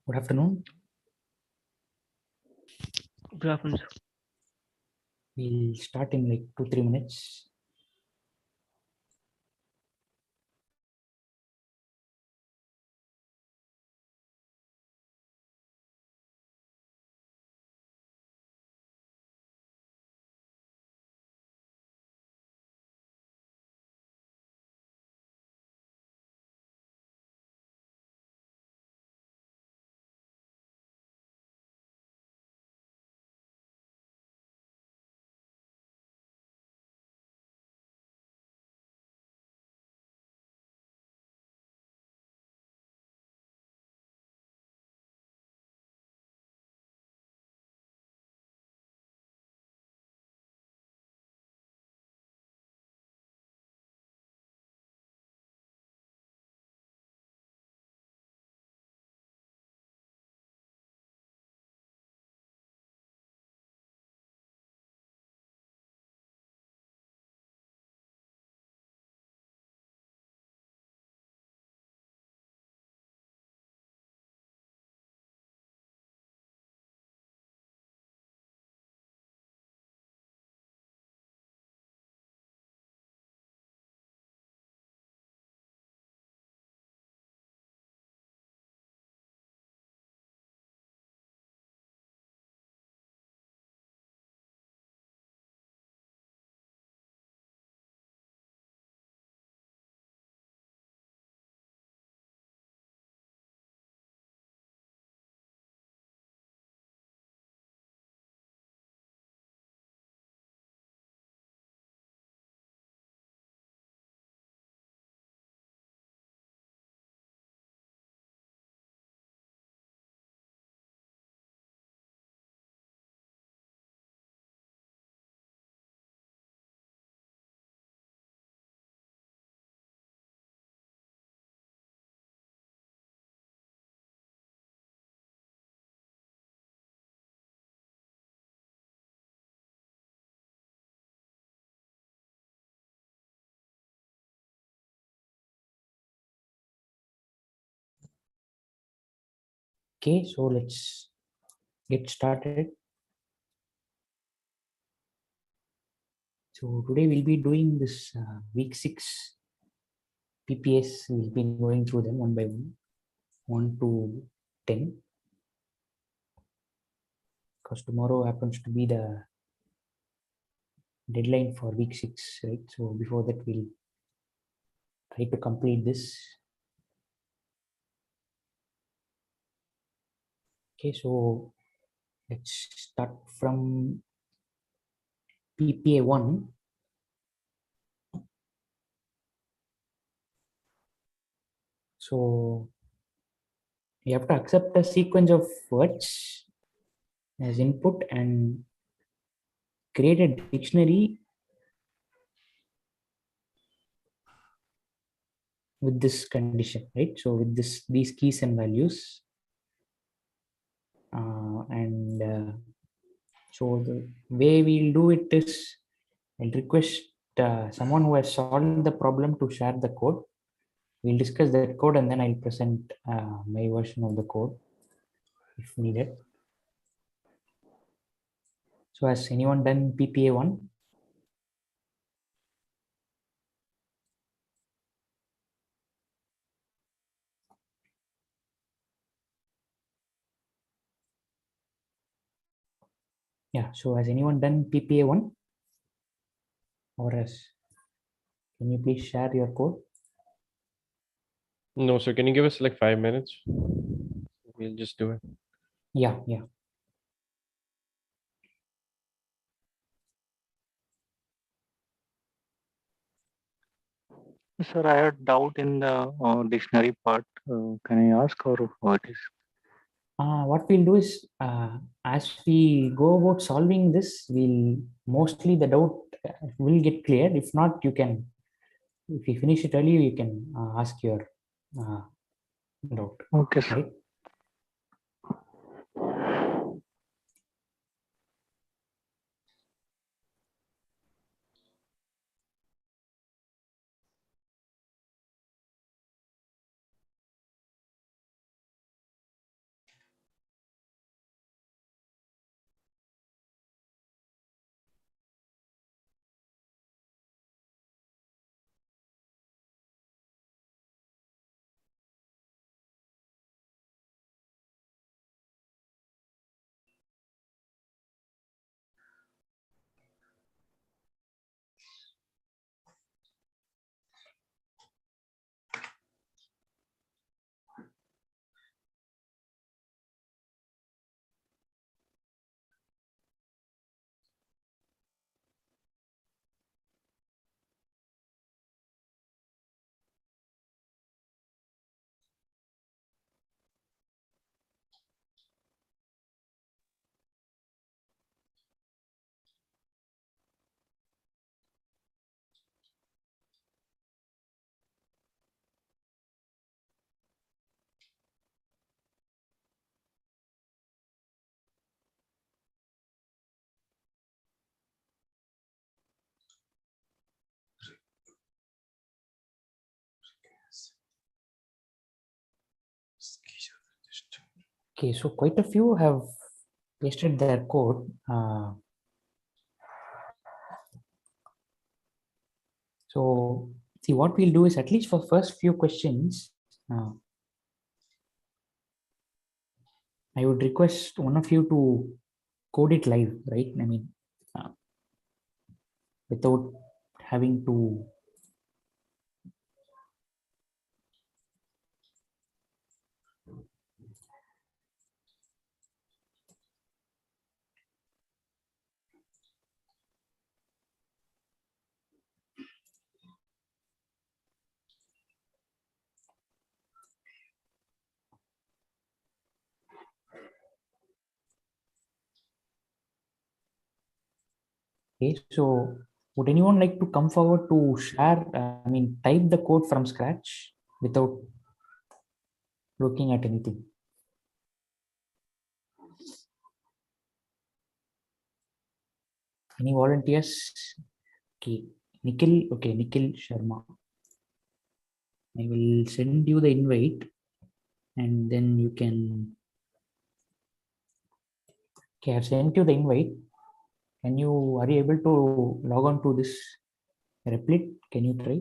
Good afternoon. Good afternoon, sir. We'll start in like 2-3 minutes. Okay, so let's get started. So today we'll be doing this week 6 PPS. We'll be going through them one by one, 1 to 10, because tomorrow happens to be the deadline for week 6, right? So before that, we'll try to complete this. Okay, so let's start from PPA 1. So you have to accept a sequence of words as input and create a dictionary with this condition, right? So with these keys and values, and so the way we'll do it is I'll request someone who has solved the problem to share the code. We'll discuss that code and then I'll present my version of the code if needed. So has anyone done PPA 1? Yeah, so has anyone done PPA 1? Or can you please share your code? No, sir. Can you give us like 5 minutes? We'll just do it. Yeah. Sir, I had doubt in the dictionary part. Can I ask or what is? What we'll do is, as we go about solving this, we'll mostly the doubt will get clear. If not, you can, if you finish it early, you can ask your doubt. Okay, sir. Right? Okay, so quite a few have pasted their code. So see, what we'll do is, at least for first few questions, I would request one of you to code it live, right? I mean, without having to. Okay, so would anyone like to come forward to share, type the code from scratch without looking at anything? Any volunteers? Okay, Nikhil Sharma. I will send you the invite, and then you can. Okay, I've sent you the invite. Are you able to log on to this Replit? Can you try?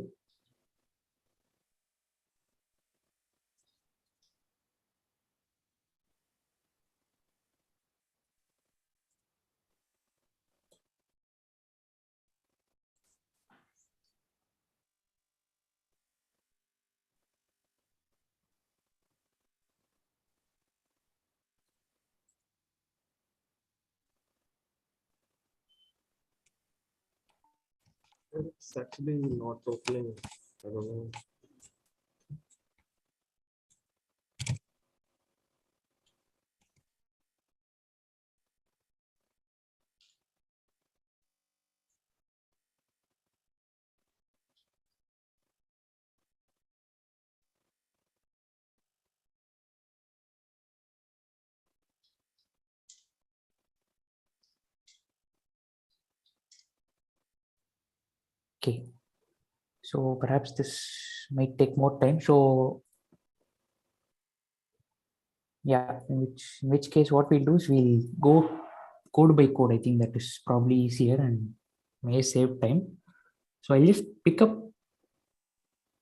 It's actually not opening. I don't know. Okay, so perhaps this might take more time. So yeah, in which case what we'll do is we'll go code by code. I think that is probably easier and may save time. So I'll just pick up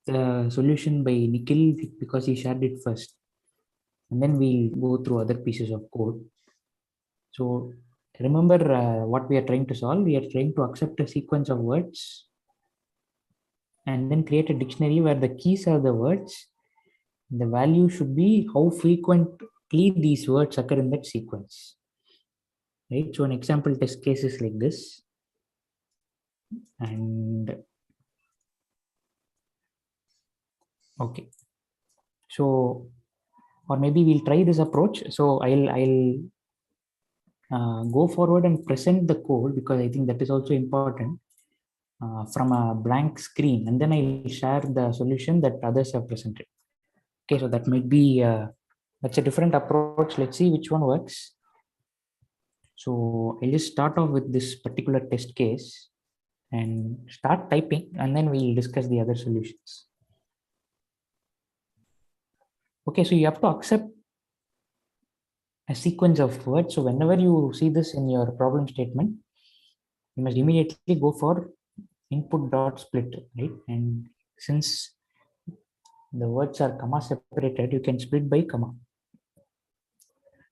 the solution by Nikhil because he shared it first, and then we'll go through other pieces of code. So remember what we are trying to solve. We are trying to accept a sequence of words and then create a dictionary where the keys are the words. The value should be how frequently these words occur in that sequence. Right. So an example test case is like this. And okay. So, or maybe we'll try this approach. So I'll go forward and present the code because I think that is also important from a blank screen, and then I'll share the solution that others have presented. Okay, so that might be that's a different approach. Let's see which one works. So I'll just start off with this particular test case and start typing, and then we'll discuss the other solutions. Okay, so you have to accept a sequence of words. So whenever you see this in your problem statement, you must immediately go for input dot split, right? And since the words are comma separated, you can split by comma.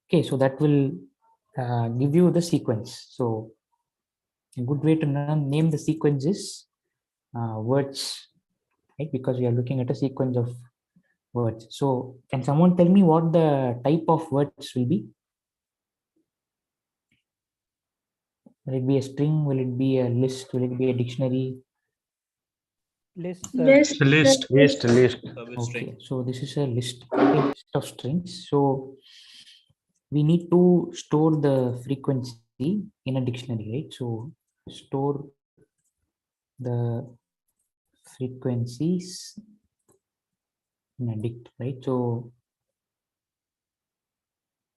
Okay, so that will give you the sequence. So a good way to name the sequence is words, right? Because we are looking at a sequence of words. So can someone tell me what the type of words will be? Will it be a string? Will it be a list? Will it be a dictionary? List, List. List. Okay, so this is a list of strings. So we need to store the frequency in a dictionary, right? So store the frequencies in a dict, right? So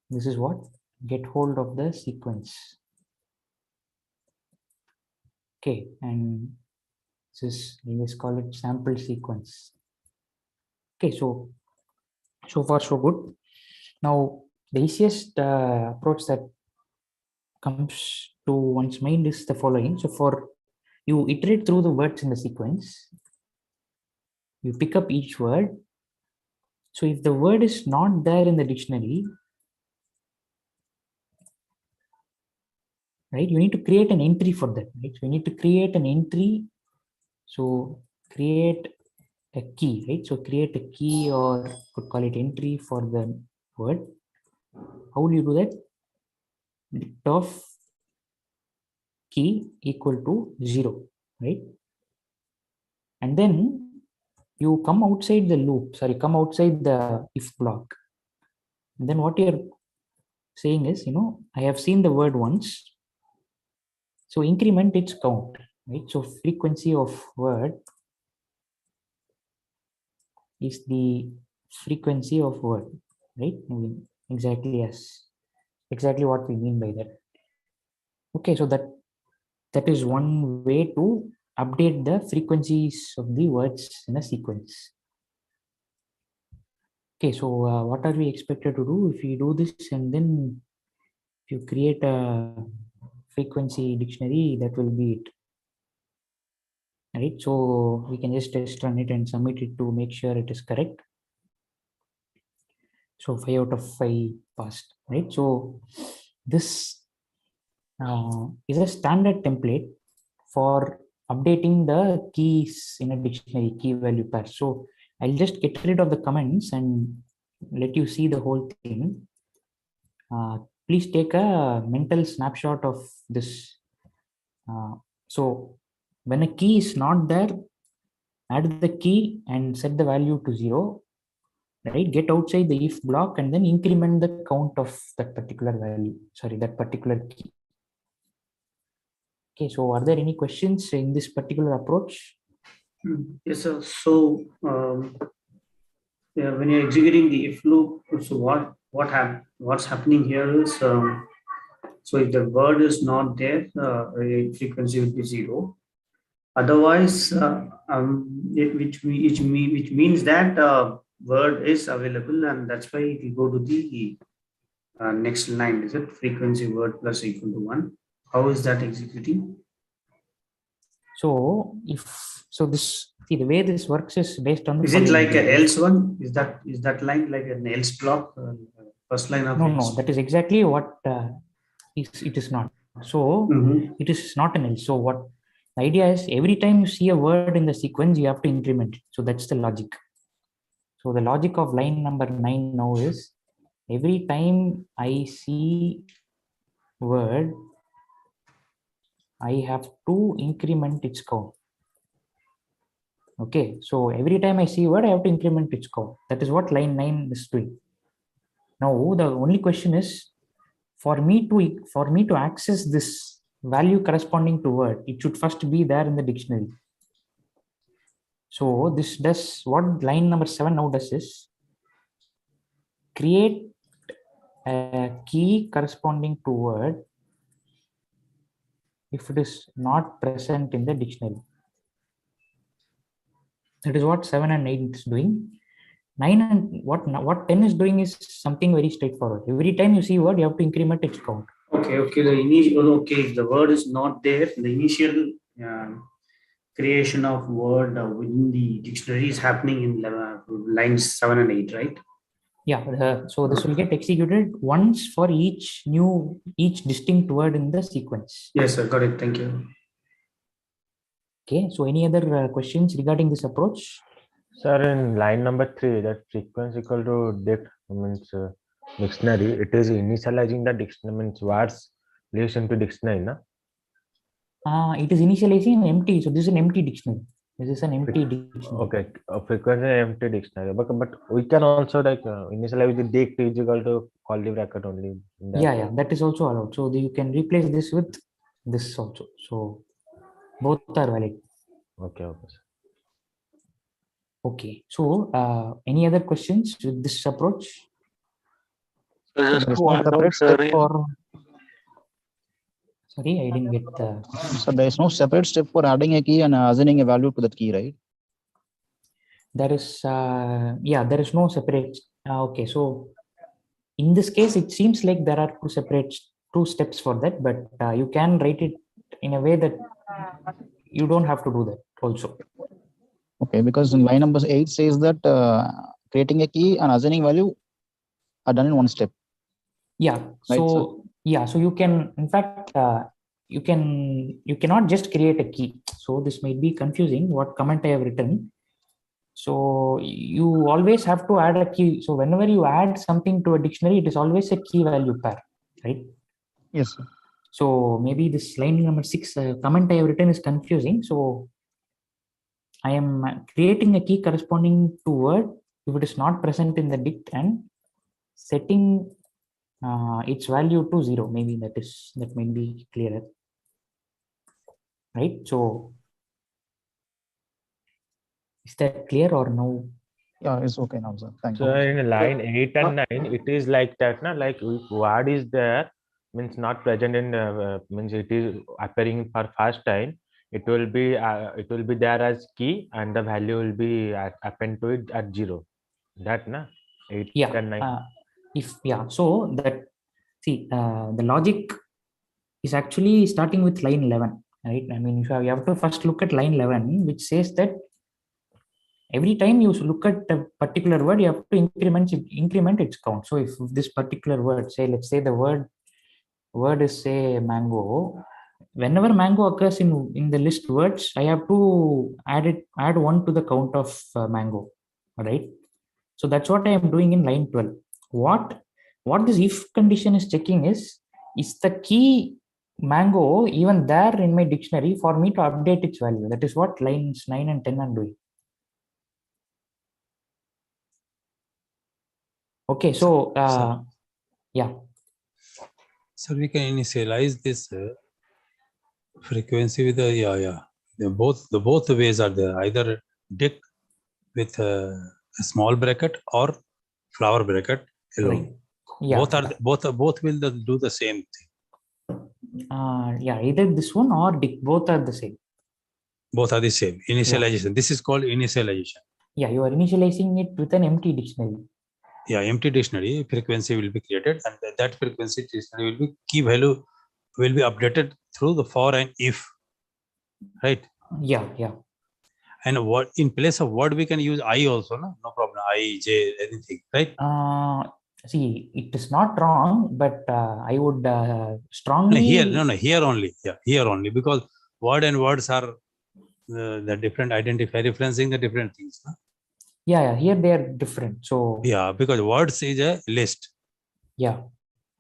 this is what get hold of the sequence. Okay, and this is, let's call it sample sequence. Okay, so far so good. Now the easiest approach that comes to one's mind is the following. So for you iterate through the words in the sequence, you pick up each word. So if the word is not there in the dictionary, right, you need to create an entry for that, right? So you need to create an entry. So create a key, right? So create a key, or could call it entry for the word. How will you do that? Dict of key equal to 0, right? And then you come outside the loop, come outside the if block. And then what you're saying is, I have seen the word once, so increment its count, right? So frequency of word is the frequency of word, right? I mean, exactly what we mean by that. Okay, so that is one way to update the frequencies of the words in a sequence. Okay, so what are we expected to do if we do this, and then if you create a frequency dictionary, that will be it, right? So we can just test run it and submit it to make sure it is correct. So 5 out of 5 passed, right? So this is a standard template for updating the keys in a dictionary, key value pair. So I'll just get rid of the comments and let you see the whole thing. Please take a mental snapshot of this. So when a key is not there, add the key and set the value to 0, right? Get outside the if block and then increment the count of that particular value, that particular key. Okay, so are there any questions in this particular approach? Yes, sir. So when you're executing the if loop, so what's happening here is, so if the word is not there, frequency will be 0. Otherwise, which means that word is available, and that's why we go to the next line. Is it frequency word plus equal to 1? How is that executing? So the way this works is based on the. Is it like a else one? Is that line like an else block? First line of no, that is exactly what it is not. So it is not an else. So what the idea is, every time you see a word in the sequence, you have to increment it. So that's the logic. So the logic of line number 9 now is, every time I see word, I have to increment its count. Okay, so every time I see word, I have to increment its count. That is what line 9 is doing. Now the only question is, for me to access this value corresponding to word, it should first be there in the dictionary. So this does what line number 7 now does is create a key corresponding to word if it is not present in the dictionary. That is what 7 and 8 is doing. 9 and what 10 is doing is something very straightforward. Every time you see word, you have to increment its count. Okay. If the word is not there, the initial creation of word within the dictionary is happening in lines 7 and 8, right? Yeah. So this will get executed once for each distinct word in the sequence. Yes, sir. Got it. Thank you. Okay. So any other questions regarding this approach? Sir, in line number 3, that frequency equal to dict means dictionary. It is initializing the dictionary, means words placed into dictionary, na? It is initializing empty. So this is an empty dictionary. This is an empty dictionary. Okay, frequency empty dictionary. But we can also like initialize the dict is equal to curly bracket only. Yeah, that is also allowed. So you can replace this with this also. So both are valid. Okay. Okay. So any other questions with this approach? Just There is to no add on, separate sir, step for. Sorry, I didn't get the. So there is no separate step for adding a key and assigning a value to that key, right? There is there is no separate. Okay, so in this case, it seems like there are two steps for that, but you can write it in a way that you don't have to do that also. Okay, because in line number 8 says that creating a key and assigning value are done in one step. Yeah. Right, So so you can, in fact, you cannot just create a key. So this might be confusing. What comment I have written. So you always have to add a key. So whenever you add something to a dictionary, it is always a key value pair, right? Yes, sir. So maybe this line number 6 comment I have written is confusing. So I am creating a key corresponding to word if it is not present in the dict and setting its value to 0. Maybe that might be clearer, right? So is that clear or no? Yeah, it's okay now, sir. Thank So you. in line 8 and 9, it is like that, na? Like if word is there, means not present in, means it is appearing for first time. It will be there as key, and the value will be append to it at 0. That na 8 Yeah. and 9. So that, see, the logic is actually starting with line 11, right? I mean, you have to first look at line 11, which says that every time you look at a particular word, you have to increment its count. So if this particular word, say, let's say the word is, say, mango. Whenever mango occurs in the list words, I have to add 1 to the count of mango, right? So that's what I am doing in line 12. What this if condition is checking is the key mango even there in my dictionary for me to update its value? That is what lines 9 and 10 are doing. Okay, so yeah. So we can initialize this frequency with the both ways are there, either dict with a small bracket or flower bracket alone. Right. Yeah. Both will do the same thing. Yeah, either this one or dict, both are the same. Both are the same. Initialization. This is called initialization. Yeah, you are initializing it with an empty dictionary. Yeah, empty dictionary frequency will be created, and that frequency dictionary will be key value will be updated through the for and if, right? Yeah. And what in place of word we can use I also, no problem. I, J, anything, right? See, it is not wrong, but I would strongly Here only. Yeah, here only, because word and words are the different referencing the different things. No? Yeah, here they are different. So yeah, because words is a list. Yeah.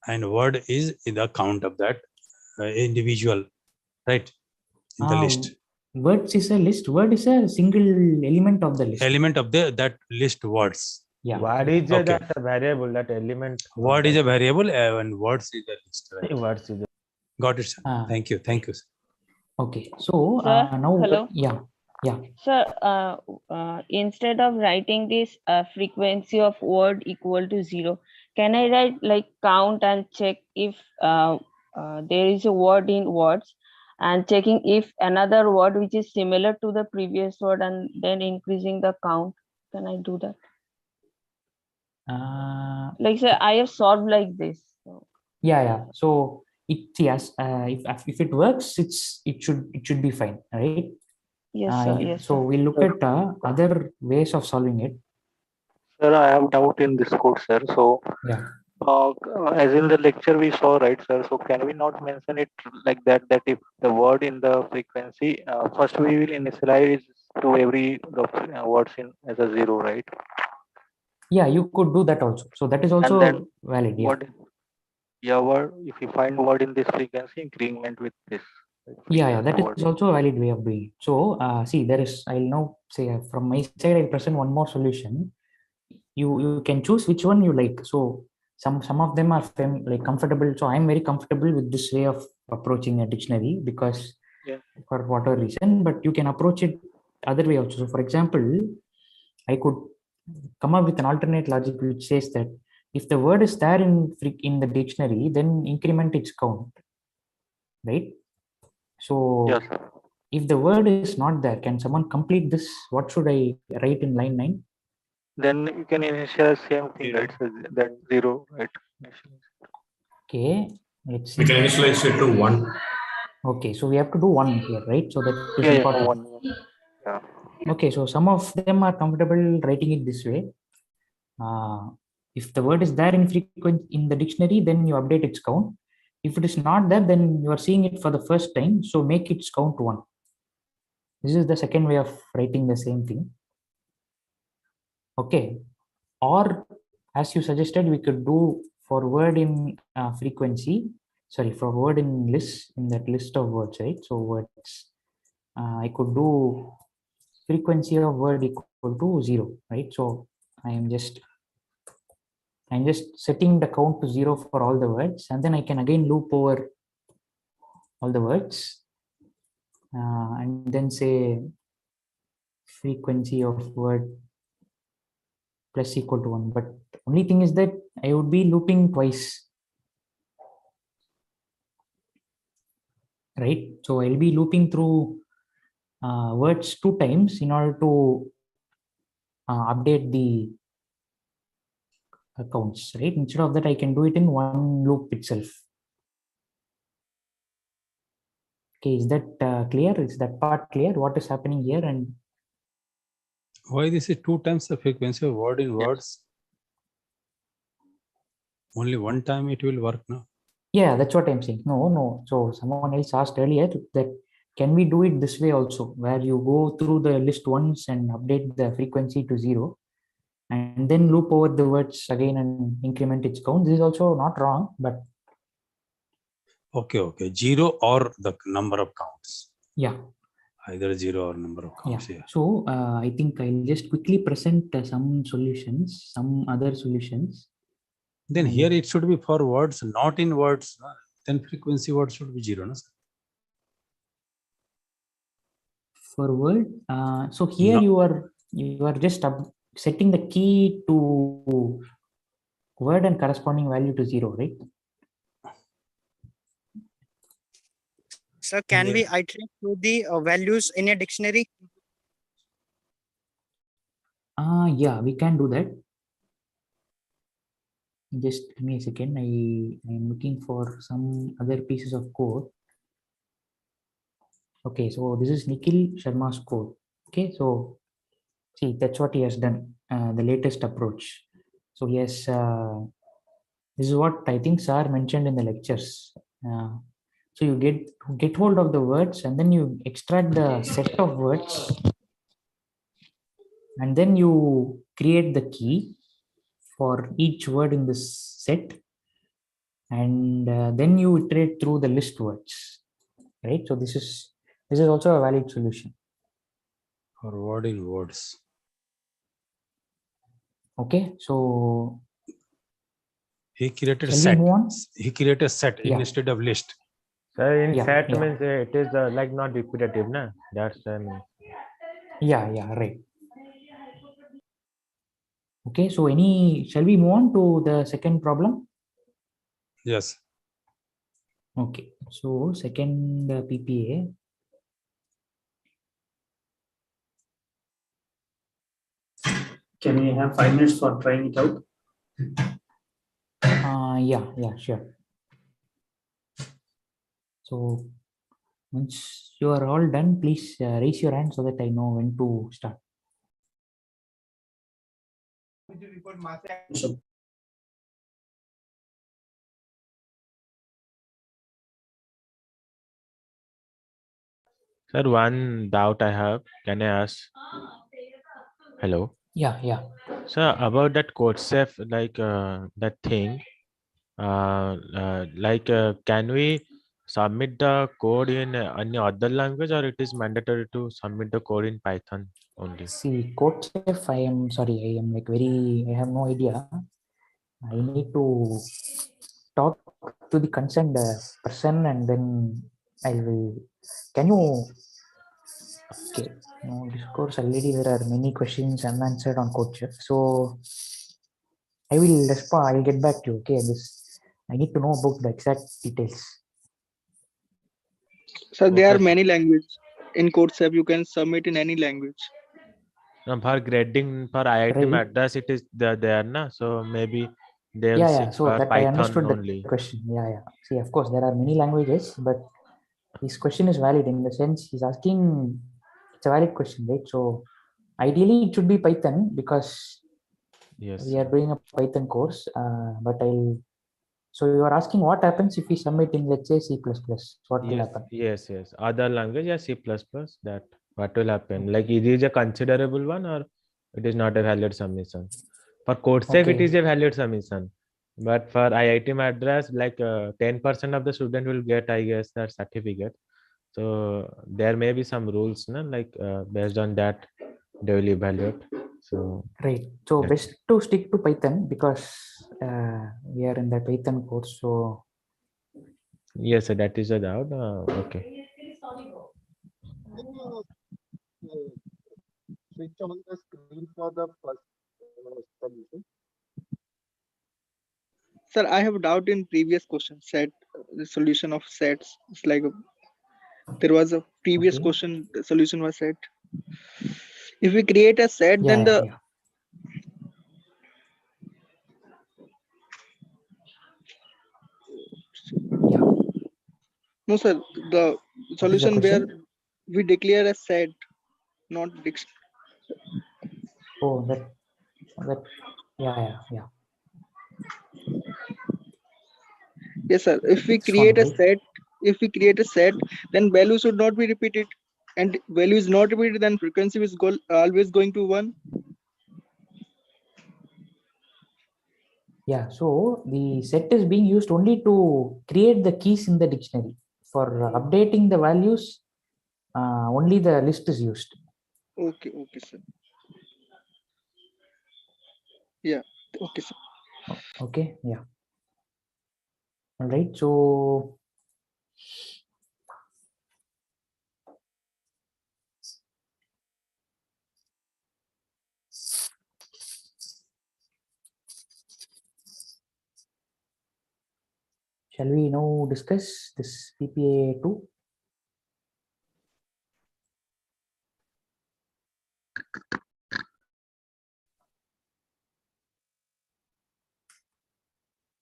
And word is in the count of that individual, right? In the list. Words is a list. Word is a single element of the list. Element of that list words. Yeah. Word is that variable, that element. Word is a variable and words is a list. Right? Words is Got it, sir. Thank you. Sir. Okay. So Sir, now, hello. Yeah. Sir, instead of writing this frequency of word equal to 0, can I write like count and check if there is a word in words, and checking if another word which is similar to the previous word, and then increasing the count? Can I do that? Like, say, I have solved like this. So. Yeah. So if it works, it should be fine, right? Yes, sir. Yes. So we'll look at other ways of solving it. Sir, I have doubt in this code, sir. So yeah. As in the lecture we saw, right, sir? So can we not mention it like that if the word in the frequency, first we will initialize to every words in as a 0, right? Yeah, you could do that also. So that is also then valid. Yeah. Word, if you find word in this frequency, increment with this. Yeah, that is also a valid way of doing it. So see, I'll now say from my side, I'll present one more solution. You can choose which one you like. So some of them are comfortable. So I'm very comfortable with this way of approaching a dictionary because for whatever reason, but you can approach it other way also. So for example, I could come up with an alternate logic which says that if the word is there in the dictionary, then increment its count, right? So if the word is not there, can someone complete this? What should I write in line 9? Then you can initialize same thing, right? So that 0, right? Okay, let's We see. can initialize it to 1. Okay, so we have to do 1 here, right? So that is Yeah, important. one. Yeah. Okay, so some of them are comfortable writing it this way. If the word is there in frequency in the dictionary, then you update its count. If it is not there, then you are seeing it for the first time, so make its count 1. This is the second way of writing the same thing. Okay, or as you suggested, we could do for word in frequency, sorry, for word in list, in that list of words, right? So words, I could do frequency of word equal to 0, right? So I'm just setting the count to 0 for all the words, and then I can again loop over all the words, and then say frequency of word plus equal to 1. But the only thing is that I would be looping twice, right? So I'll be looping through words 2 times in order to update the counts, right? Instead of that, I can do it in one loop itself. Okay, is that clear? Is that part clear? What is happening here? And Why this is 2 times the frequency of word in words? Only one time it will work now. yeah, that's what I'm saying. No. So someone else asked earlier that can we do it this way also, where you go through the list once and update the frequency to 0, and then loop over the words again and increment its count. This is also not wrong, but Okay. 0 or the number of counts. yeah. Either 0 or number of counts. Yeah. So I think I'll just quickly present some solutions, some other solutions. Then here it should be for words not in words. Then frequency word should be 0. No? For word, so here No. you are just setting the key to word and corresponding value to 0, right? Sir, can we iterate through the values in a dictionary? Yeah, we can do that. Just give me a second. I am looking for some other pieces of code. Okay, so this is Nikhil Sharma's code. Okay, so see, that's what he has done, the latest approach. So yes, this is what I think Sir mentioned in the lectures. So you get hold of the words, and then you extract the set of words, and then you create the key for each word in this set, and then you iterate through the list words, right? So this is also a valid solution for word in words. Okay, so he created shall set. we move on? He created set instead of list. So in set means it is like not repetitive, na? That's yeah, right. Okay, so shall we move on to the second problem? Yes. Okay, so second PPA. Can we have 5 minutes for trying it out? Yeah, sure. So once you are all done, please raise your hand so that I know when to start. Sir, one doubt I have. Can I ask? Hello. Yeah. Sir, about that code safe, like that thing, can we submit the code in any other language, or it is mandatory to submit the code in Python only? See, code safe, I am sorry, I have no idea. I need to talk to the concerned person, and then I will. Can you? Okay, no, discourse already. There are many questions unanswered on code safe. So I will respond. I will get back to you. Okay, I need to know about the exact details. So there are many languages in CodeSap. You can submit in any language. For grading for IIT Right. Madras, it is there, na? So maybe they'll Yeah, say yeah. So for that I Python understood the only. question. Yeah, yeah. See, of course, there are many languages, but his question is valid in the sense he's asking. It's a valid question, right? So ideally, it should be Python because Yes. we are doing a Python course. But I'll. So you are asking what happens if we submit in, let's say, C++? What will Yes, happen? yes. Other language, yeah, C++, that what will happen? Like, it is a considerable one or it is not a valid submission? For CodeSafe, it Okay. is a valid submission. But for IIT Madras, like 10% of the student will get, I guess, that certificate. So there may be some rules, no? Like based on that, they will evaluate. So Right. So that's best to stick to Python because we are in the Python course. So yes, that is a doubt. Okay. Switch on the screen for the first solution. Sir, I have a doubt in previous question set the solution of sets. It's like there was a previous okay. question, the solution was set. If we create a set, Yeah, then yeah, the yeah. Yeah. no sir, the What is the solution where question? we declare a set, not Oh, that yeah, yeah. yes sir. If we This one, create a right? set, then value should not be repeated, and value is not repeated, then frequency is always going to 1. Yeah. So the set is being used only to create the keys in the dictionary. For updating the values, only the list is used. Okay, sir. Yeah, okay, sir. Okay. Yeah. All right. So shall we now discuss this PPA 2?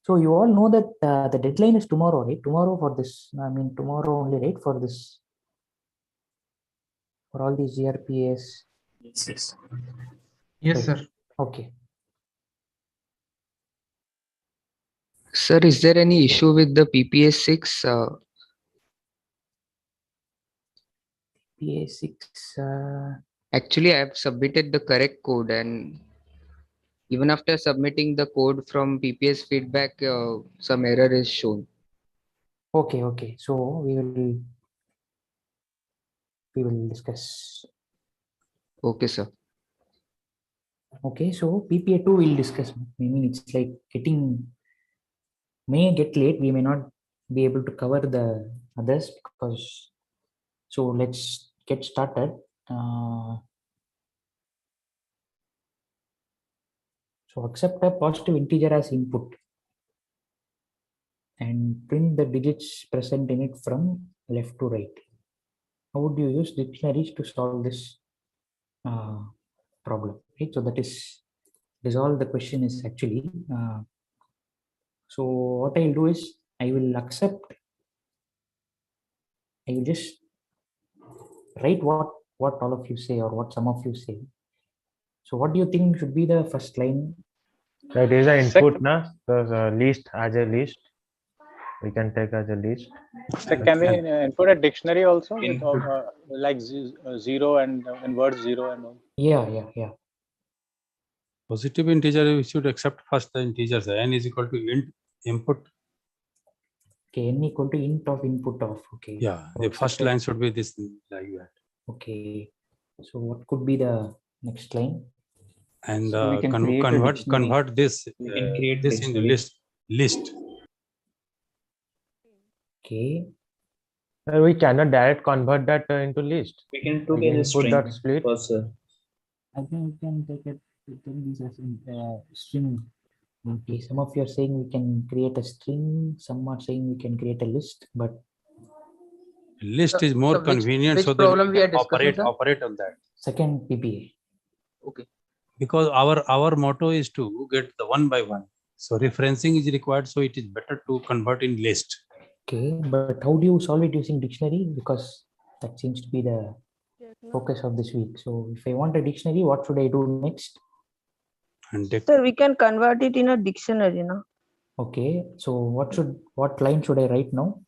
So you all know that the deadline is tomorrow, right? Tomorrow for this. I mean, tomorrow only, right? For this, for all these GRPAs. Yes. Yes, Right. sir. Okay. Sir, is there any issue with the PPA 6? PA 6. Actually, I have submitted the correct code, and even after submitting the code from PPS feedback, some error is shown. Okay. So we will discuss. Okay, sir. Okay. So PPA 2 we'll discuss. I mean, it's like may get late. We may not be able to cover the others because. So let's get started. So accept a positive integer as input and print the digits present in it from left to right. How would you use dictionaries to solve this problem? Right? So that is all the question is actually. So what I'll do is I will just write what all of you say or what some of you say. So what do you think should be the first line? That is an input, na? So list as a list. We can take as a list. So can we input a dictionary also with like 0 and word 0 and all? Yeah. Positive integer, we should accept first the integers. N is equal to int input. Okay, n equal to int of input of. Okay. Yeah, So the first line should be this like that. Okay. So what could be the next line? And So we can convert this this into list. Okay. We cannot direct convert that into list. We can put in a Input string dot split. first, sir. I think we can take this as string. Okay. Some of you are saying we can create a string. Some are saying we can create a list, but List is more convenient, which so that problem we we are can discussing, sir? operate on that. second PPA. Okay. Because our motto is to get the one by one. So referencing is required, so it is better to convert in list. Okay, but how do you solve it using dictionary? Because that seems to be the focus of this week. So if I want a dictionary, what should I do next? And Sir, we can convert it in a dictionary, no? Okay, so what line should I write now?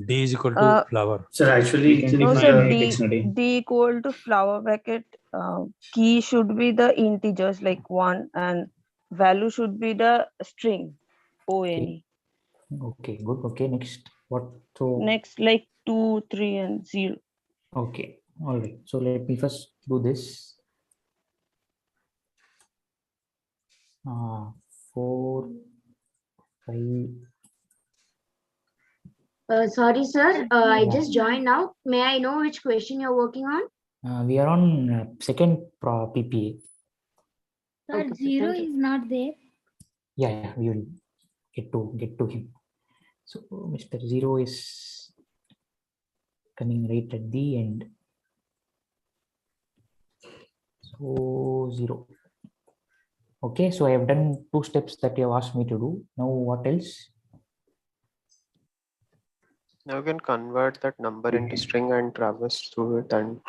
D is equal to flower. So actually, No, sir, D equal to flower bracket. Key should be the integers like 1 and value should be the string ONE. Okay, good. Okay, next what? So Next, like 2, 3, and 0. okay, all right. So let me first do this. 4, 5. Sorry, sir. I just joined now. May I know which question you're working on? We are on second PPA. Sir, Okay, 0 thank you. is not there. Yeah, we will get to him. So Mr. 0 is coming right at the end. So 0. Okay, so I have done 2 steps that you have asked me to do. Now what else? Now you can convert that number into string and traverse through it and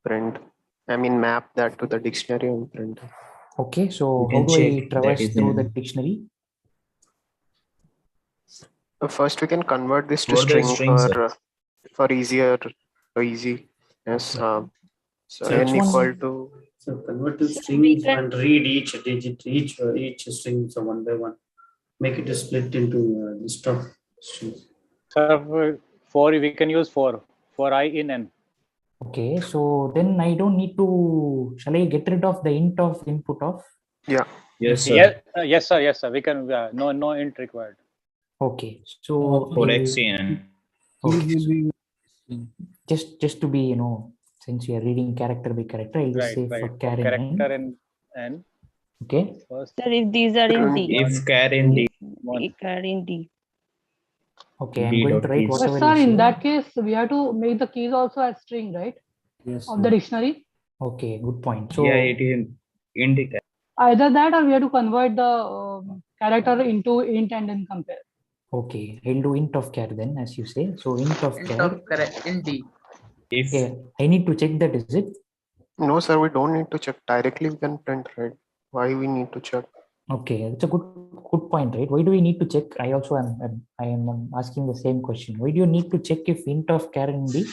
print. I mean, map that to the dictionary and print. Okay, so how do I traverse through the dictionary? First, we can convert this to What are the string strings, for easy. Yes. Okay. So So n which one? equal to. So convert to strings and read each digit, each string, so one by one. Make it a split into a list of strings. Sir, we can use for I in n. Okay, so then I don't need to, shall I get rid of the int of input of? Yeah. Yes, sir. Yes, sir. We can, no int required. Okay, so For x in. okay, so just to be, since we are reading character by character, I'll just say for char in character n. in n. Okay. First, Sir, if these are in D. If char in D. Char in D. Okay, I'm going to write But whatever sir, you in say. that case, we have to make the keys also as string, right? Yes. Of the dictionary. Okay, good point. So Yeah, it is indicate. Either that or we have to convert the character into int and then compare. okay, I'll do int of char then, as you say. So int of Int char. of correct in D. If Yeah, I need to check that, is it? No, sir, we don't need to check. Directly we can print, right? Why we need to check? Okay, it's a good point, right? Why do we need to check? I also am asking the same question. Why do you need to check if int of char in D?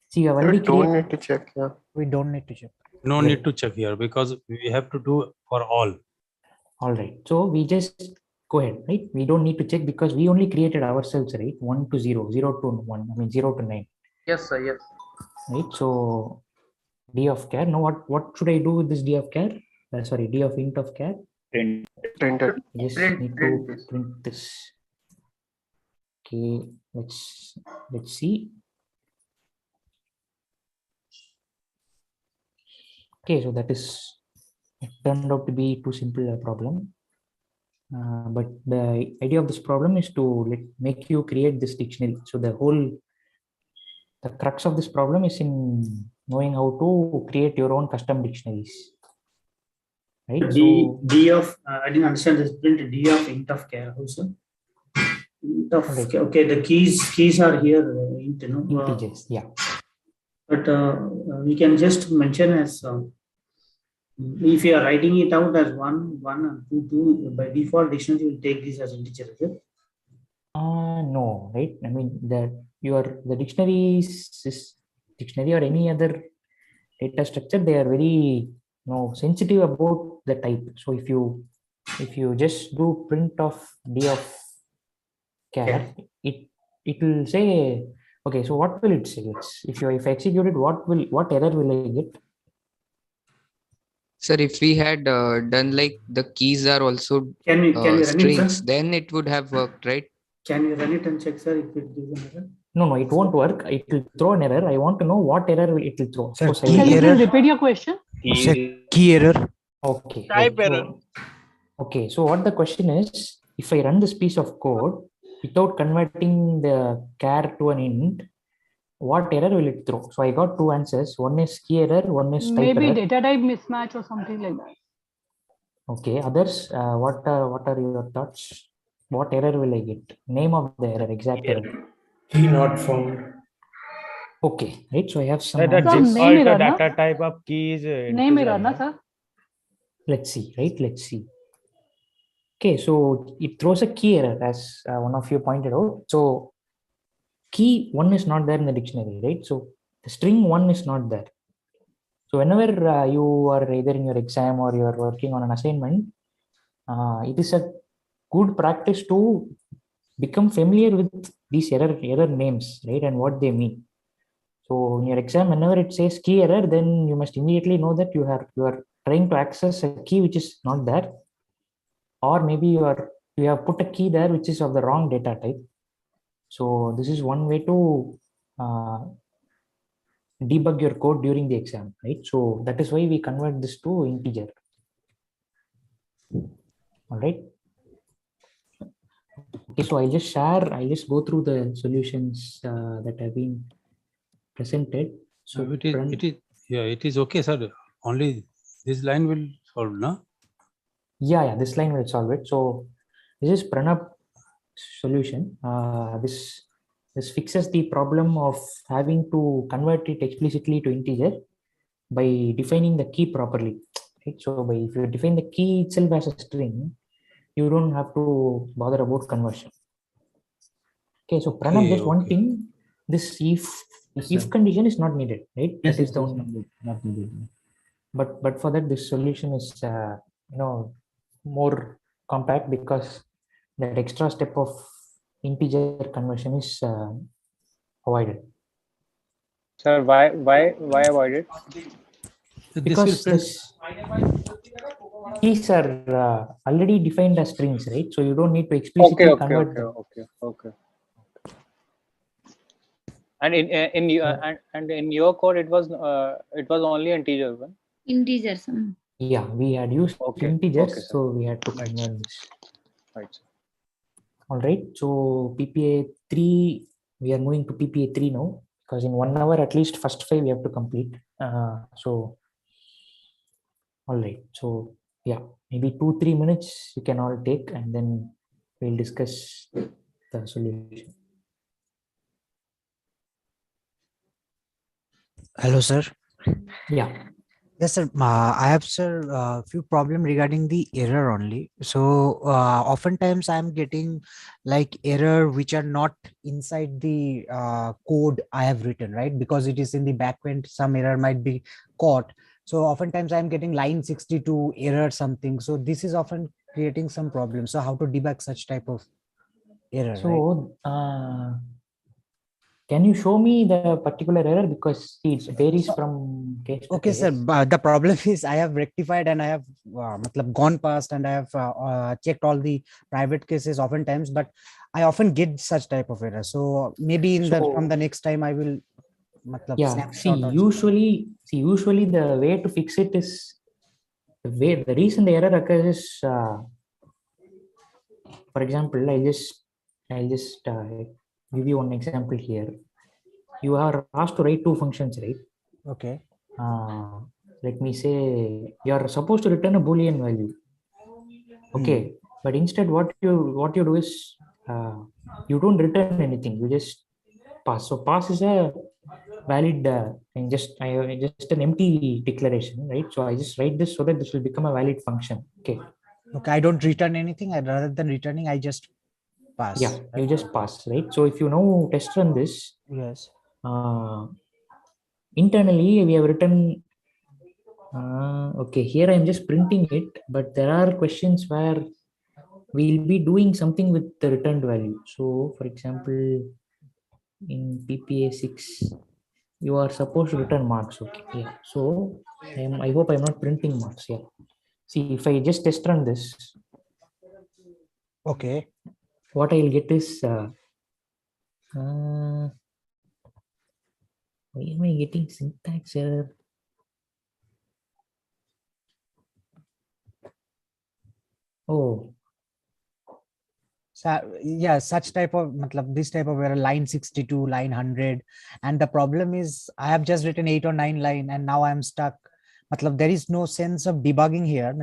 See, you have already We don't need to check. Yeah. We don't need to check. No need to check here because we have to do for all. All right. So we just go ahead, right? We don't need to check because we only created ourselves, right? 1 to 0, 0 to 1, I mean 0 to 9. Yes, sir. Yes. Right. So d of char. Now what should I do with this d of char? Sorry, d of int of char. Print it. Just need to print this. Okay, let's see. Okay, so that is, it turned out to be too simple a problem. But the idea of this problem is to make you create this dictionary. So the crux of this problem is in knowing how to create your own custom dictionaries. Right? D of I didn't understand this print D of int of char also. Int of okay, the keys are here int, integers, yeah. But we can just mention as if you are writing it out as 1, 1 and 2, by default dictionary will take this as integer, is it? No, right? I mean the dictionary or any other data structure, they are very sensitive about the type. So if you just do print of d of char, it will say, okay, so what will it say? If I execute it, what error will I get? Sir, if we had done like the keys are also can we run strings, it, sir? then it would have worked, right? Can you run it and check, sir, if it gives an error? No, it won't work. It will throw an error. I want to know what error it will throw. Sir, can you please repeat your question? Key error. Okay. Type right. error. Okay, so what the question is, if I run this piece of code without converting the char to an int, what error will it throw? So I got 2 answers. One is key error, one is type Maybe error. data type mismatch or something like that. Okay, others, what are your thoughts? What error will I get? Name of the error, exact error. Key not found. Okay, right. So I have some. The Some name default error, na? data type of key is Name integer. error, na, No? sir? Let's see, right? Let's see. Okay, so it throws a key error as one of you pointed out. So key 1 is not there in the dictionary, right? So the string 1 is not there. So whenever you are either in your exam or you are working on an assignment, it is a good practice to become familiar with these error names, right, and what they mean. So in your exam, whenever it says key error, then you must immediately know that you are trying to access a key which is not there, or maybe you have put a key there which is of the wrong data type. So this is one way to debug your code during the exam, right? So that is why we convert this to integer. All right. Okay, so I'll just go through the solutions that have been presented. So it is okay, sir. Only this line will solve, no? Yeah, this line will solve it. So this is Pranab solution. This fixes the problem of having to convert it explicitly to integer by defining the key properly. Right? So if you define the key itself as a string, you don't have to bother about conversion. Okay, so Pranab, just one thing, this if condition is not needed, right? Yes, That is yes, the yes, only. not needed. But for that, this solution is more compact because that extra step of integer conversion is avoided. Sir, why avoid it? Because this keys are already defined as strings, right? So you don't need to explicitly convert them. Okay. And in in your code, it was only integer one. Integers. Yeah, we had used integers, so we had to convert this. Right. All right. So PPA 3, we are moving to PPA 3 now because in 1 hour at least first 5 we have to complete. So all right. So yeah, maybe 2-3 minutes you can all take, and then we'll discuss the solution. Hello, sir. Yeah. Yes, sir. I have, sir, a few problem regarding the error only. So oftentimes I'm getting like error which are not inside the code I have written, right? Because it is in the backend, some error might be caught. So oftentimes I'm getting line 62 error something. So this is often creating some problems. So how to debug such type of error, right? So can you show me the particular error, because it varies from case to Okay, case. sir. But the problem is I have rectified and I have gone past and I have checked all the private cases oftentimes, but I often get such type of error. So maybe from the next time I will Yeah, snapshot or usually the way to fix it is the reason the error occurs is for example, I'll just give you one example here. You are asked to write two functions, right? Okay. Let me say you are supposed to return a Boolean value. Okay, but instead what you do is you don't return anything. You just pass. So pass is a valid and just an empty declaration, right? So I just write this so that this will become a valid function. Okay. Okay, I don't return anything. Rather than returning, I just pass. Yeah, you just pass, right? So if you now test run this, yes, internally we have written. Okay, here I'm just printing it, but there are questions where we'll be doing something with the returned value. So, for example, in PPA 6, you are supposed to return marks. Okay, yeah. So I hope I'm not printing marks. Yeah. See, if I just test run this, okay, what I'll get is why am I getting syntax error? Oh, yeah, such type of this type of error, line 62, line 100, and the problem is I have just written 8 or 9 line and now I'm stuck matlab, there is no sense of debugging here,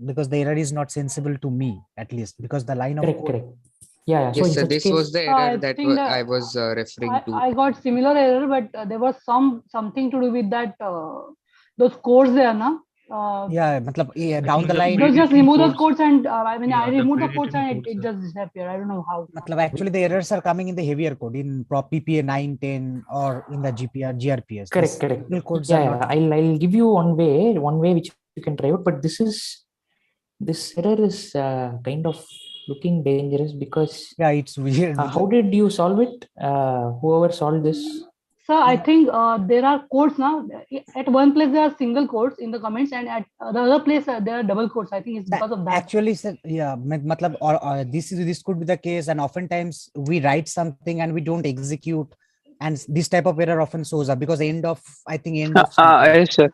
because the error is not sensible to me, at least, because the line of Correct, code. correct. Yeah. So Yes, in sir. such This case, was the I error that think I that was referring to. I got similar error, but there was something to do with that those codes there, na. Yeah, matlab, down the line. Just remove those codes and I mean I Yeah, the remove the codes predetermined and codes it are- just disappeared. I don't know how. Matlab, actually, the errors are coming in the heavier code, in PPA 9, 10, or in the GRPS. correct, These correct. simple codes Yeah, are yeah. not. I'll give you one way which you can try out, but this error is kind of looking dangerous because Yeah, it's weird. how did you solve it? Whoever solved this? So I think there are codes now. At one place there are single codes in the comments, and at the other place there are double codes. I think it's because of that. Actually, sir, yeah, matlab, or this could be the case, and oftentimes we write something and we don't execute, and this type of error often shows up because end of something. Yes, sir.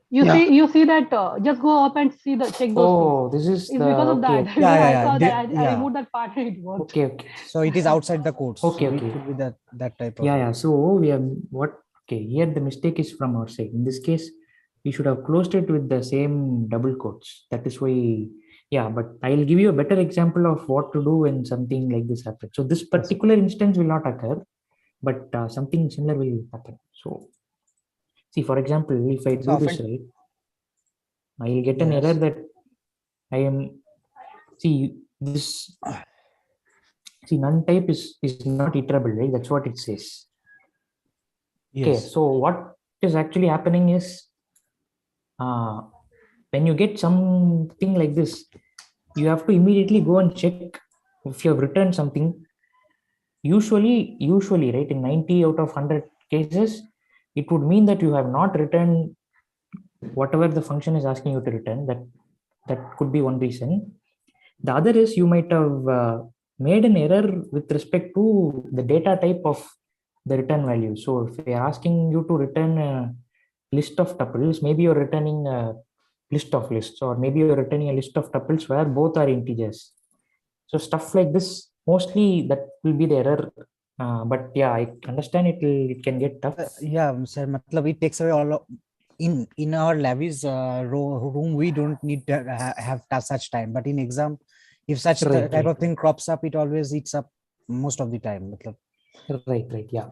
Yeah. You see that just go up and see the check those things. Oh, this is It's the because of okay. that. Yeah, Because yeah, I yeah. saw that I Yeah. removed that part and it worked. Okay, okay. So it is outside the codes. Okay, So okay. it could be that type of. Yeah, yeah. So we have what? Okay, here the mistake is from our side. In this case, we should have closed it with the same double quotes. That is why. Yeah, but I'll give you a better example of what to do when something like this happens. So this particular instance will not occur, but something similar will happen. So see, for example, if I do this right, I'll get an error that I am. See this. See, none type is not iterable, right? That's what it says. Okay, Yes. so what is actually happening is when you get something like this, you have to immediately go and check if you have written something. Usually, right, in 90 out of 100 cases, it would mean that you have not written whatever the function is asking you to return. That could be one reason. The other is you might have made an error with respect to the data type of the return value. So if they are asking you to return a list of tuples, maybe you're returning a list of lists, or maybe you're returning a list of tuples where both are integers. So stuff like this, mostly that will be the error. But yeah, I understand it can get tough. Yeah, sir. Matlab, it takes away all of, in our lavish room, we don't need to have such time. But in exam, if such Right, type right. of thing crops up, it always eats up most of the time. Matlab. Right, yeah.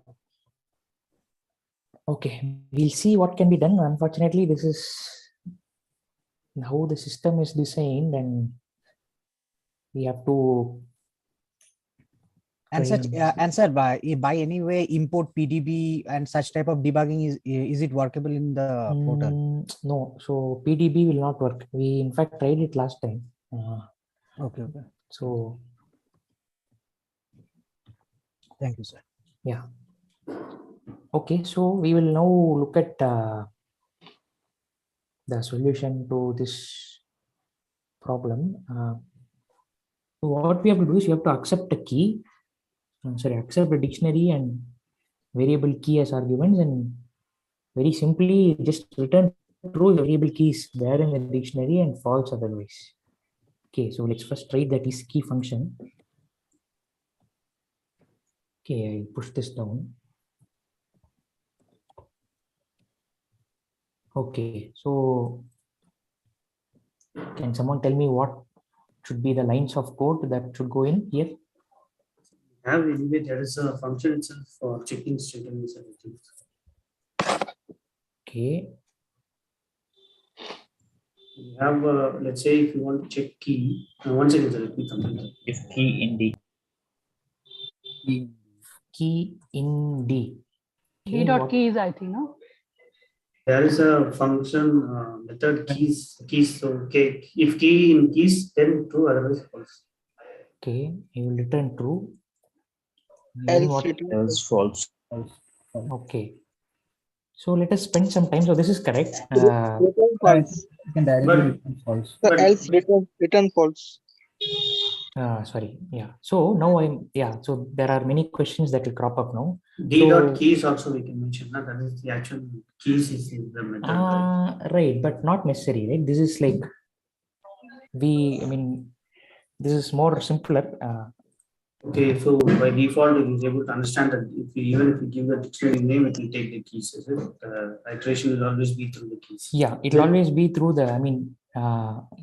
Okay, we'll see what can be done. Unfortunately, this is how the system is designed, and we have to. And such answer by any way import PDB and such type of debugging is it workable in the portal? No, so PDB will not work. We in fact tried it last time. Okay. So thank you, sir. Yeah. Okay, so we will now look at the solution to this problem. So what we have to do is we have to accept a key. Accept a dictionary and variable key as arguments, and very simply just return true the variable keys there in the dictionary and false otherwise. Okay, so let's first try that is key function. Okay, I push this down. Okay, so can someone tell me what should be the lines of code that should go in here? Anyway, there is a function itself for checking statements and everything. Okay. We have, let's say, if you want to check key, one second, sir, let me complete. If key in D. Key in D. D dot key is I think, no? There is a function method keys. So okay, if key in keys, then true, otherwise false. Okay, you will return true. Else false. Okay. So let us spend some time. So this is correct. Return false. You can directly return false. So else return false. Sorry. Yeah. So now so there are many questions that will crop up now. D dot keys also we can mention. That is the actual keys is in the method. Right, but not necessary, right? This is like this is more simpler. Okay, so by default, it is able to understand that even if we give the dictionary name, it will take the keys. Is it? Iteration will always be through the keys. Yeah, it will always be through the, I mean,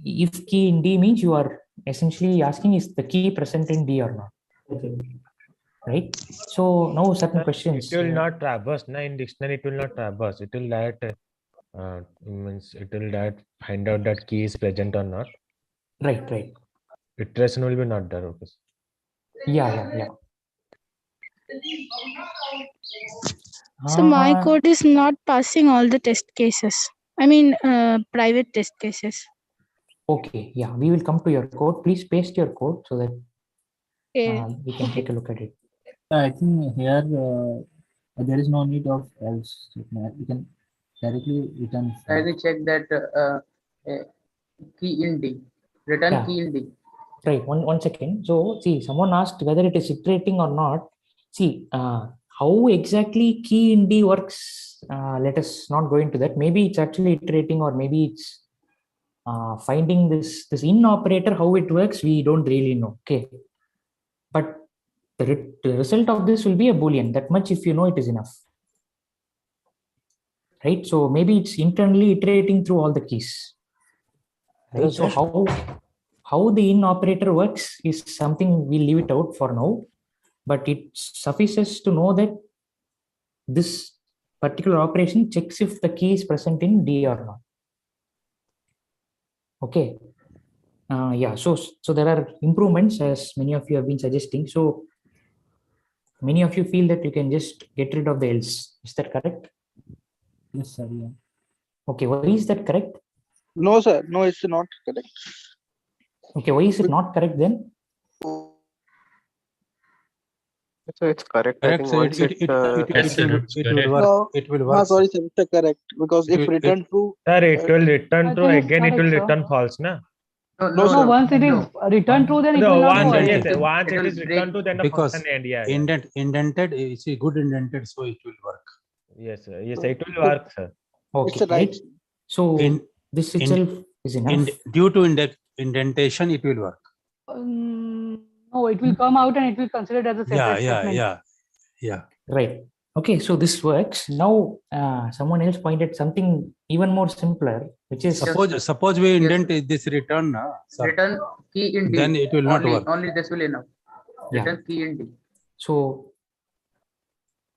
if key in D means you are essentially asking is the key present in D or not. Okay. Right? So now certain questions. It will not traverse. Na, in dictionary, it will not traverse. It will that means it will that find out that key is present or not. Right, right. Iteration will be not there. Okay. Yeah. So my code is not passing all the test cases. I mean, private test cases. Okay, yeah, we will come to your code. Please paste your code so that we can take a look at it. I think here there is no need of else. You can directly return. I will check that key in D. Return Yeah. key in D. Right, one second. So see, someone asked whether it is iterating or not. See, how exactly key in D works, let us not go into that. Maybe it's actually iterating, or maybe it's finding this in operator, how it works, we don't really know. Okay, but the result of this will be a Boolean. That much, if you know, it is enough. Right, so maybe it's internally iterating through all the keys. Right, so how the in operator works is something we'll leave it out for now, but it suffices to know that this particular operation checks if the key is present in D or not. Okay. Yeah, so there are improvements, as many of you have been suggesting. So many of you feel that you can just get rid of the else. Is that correct? Yes, sir. Yeah. Okay, why is that correct? No, sir. No, it's not correct. Okay, why is it not correct then? So it's correct. I Correct. think So once it will work. No, It will no, work. sorry, sir. It's correct because if return true. Sir, it will return I true think it's again. It will correct, sir. return false, na? No, No, sir. once it is returned true, then it will not go Yes, ahead. once it is returned to, then the Because function end. Yeah. indented is good indented, so it will work. Yes, sir. Yes, it will work, sir. Okay, It's right. So this itself is enough. Due to indentation, it will work. No, it will come out and it will consider it as a separate statement. Yeah. Right. Okay, so this works. Now, someone else pointed something even more simpler, which is Suppose we indent this return, sir. Return key in D. Then it will not work. Only this will enough. Yeah. Return key in D. So,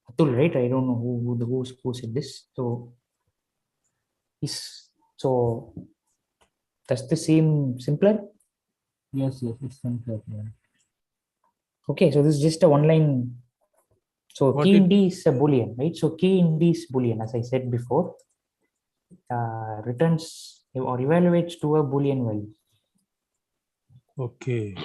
Atul, right? I don't know who said this. So does this seem simpler? Yes, it's simpler. Yeah. Okay, so this is just a one line. So key in D is a Boolean, right? So key in D is Boolean, as I said before. Returns or evaluates to a Boolean value. Okay.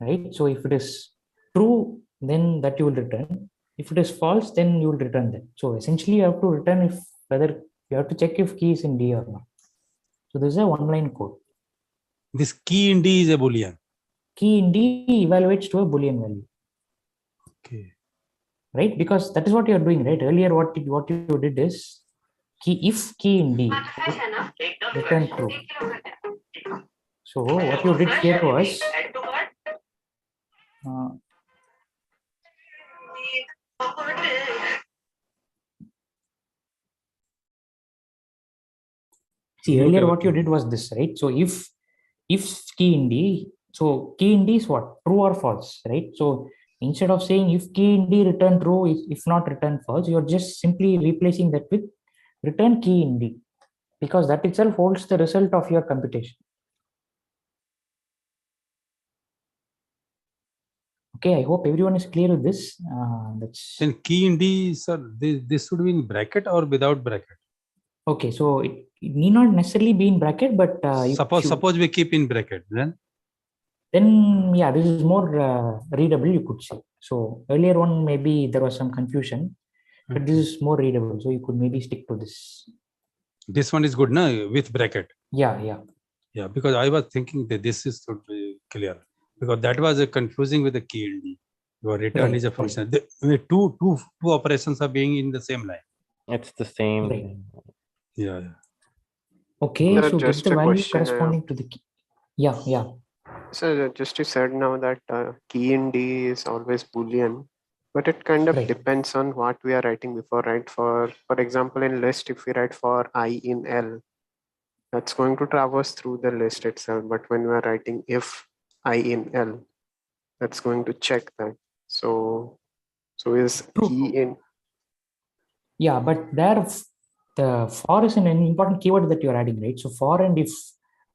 Right. So if it is true, then that you will return. If it is false, then you will return that. So essentially, you have to return whether you have to check if key is in D or not. So this is a one line code. This key in D is a Boolean. Key in D evaluates to a Boolean value. Okay. Right, because that is what you are doing, right? Earlier, what you did is if key in D return true. So what you did here was see earlier what you did was this, right? So if key in D, so key in D is what? True or false, right? So instead of saying if key in D return true, if not return false, you're just simply replacing that with return key in D, because that itself holds the result of your computation. Okay, I hope everyone is clear with this. Then key in D, sir, this should be in bracket or without bracket? Okay, so it need not necessarily be in bracket, but suppose we keep in bracket, then yeah, this is more readable, you could say. So earlier one, maybe there was some confusion, but this is more readable. So you could maybe stick to this. This one is good, no? With bracket. Yeah. Yeah, because I was thinking that this is should be clear, because that was confusing with the key in D. Your return is a function. Two operations are being in the same line. It's the same thing. Yeah. Okay, so get the value corresponding to the key. Yeah. So just you said now that key in D is always Boolean, but it kind of Right. depends on what we are writing before, right? For example, in list, if we write for I in L, that's going to traverse through the list itself. But when we are writing if I in L, that's going to check that. So is key in? Yeah, but there the for is an important keyword that you're adding, right? So for and if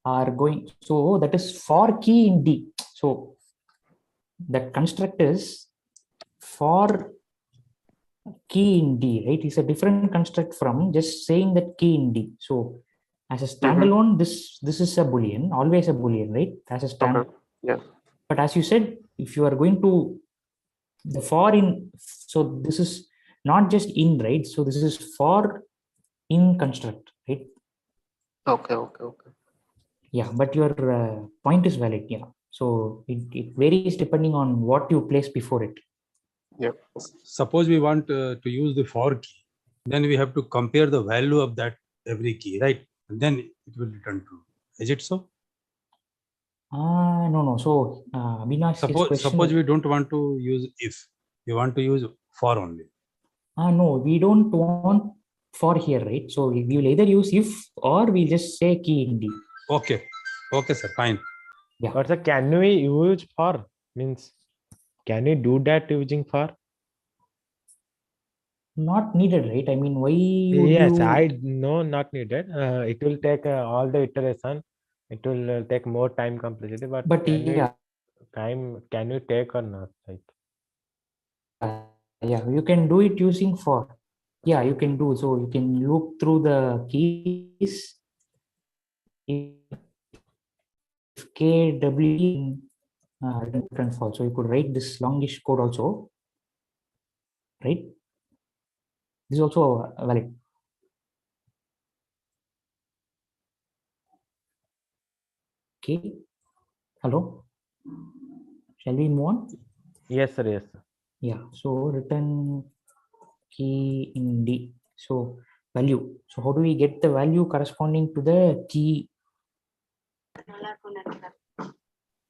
are going, so that is for key in D. So that construct is for key in D, right? It's a different construct from just saying that key in D. So as a standalone, this is a Boolean, always a Boolean, right? As a stand. Okay. Yeah. But as you said, if you are going to the for in, so this is not just in, right? So this is for in construct, right? Okay. Yeah, but your point is valid. Yeah. So it varies depending on what you place before it. Yeah. Suppose we want to use the for key, then we have to compare the value of that every key, right? And then it will return true. Is it so? No. So Avinash, his question. Suppose we don't want to use if, we want to use for only. No, we don't want for here, right? So we will either use if or we'll just say key in D. Okay, sir, fine. Yeah. But sir, can we use for? Means, can we do that using for? Not needed, right? I mean, why would Yes, you? I know not needed. It will take all the iteration. It will take more time complexity. But can you take or not? Like, yeah, you can do it using for. Yeah, you can do so. You can loop through the keys. If KW return false, so you could write this longish code also, right? This is also valid. Okay. Hello. Shall we move on? yes, sir. Yes, sir. Yeah. So return key in D. So value. So how do we get the value corresponding to the key?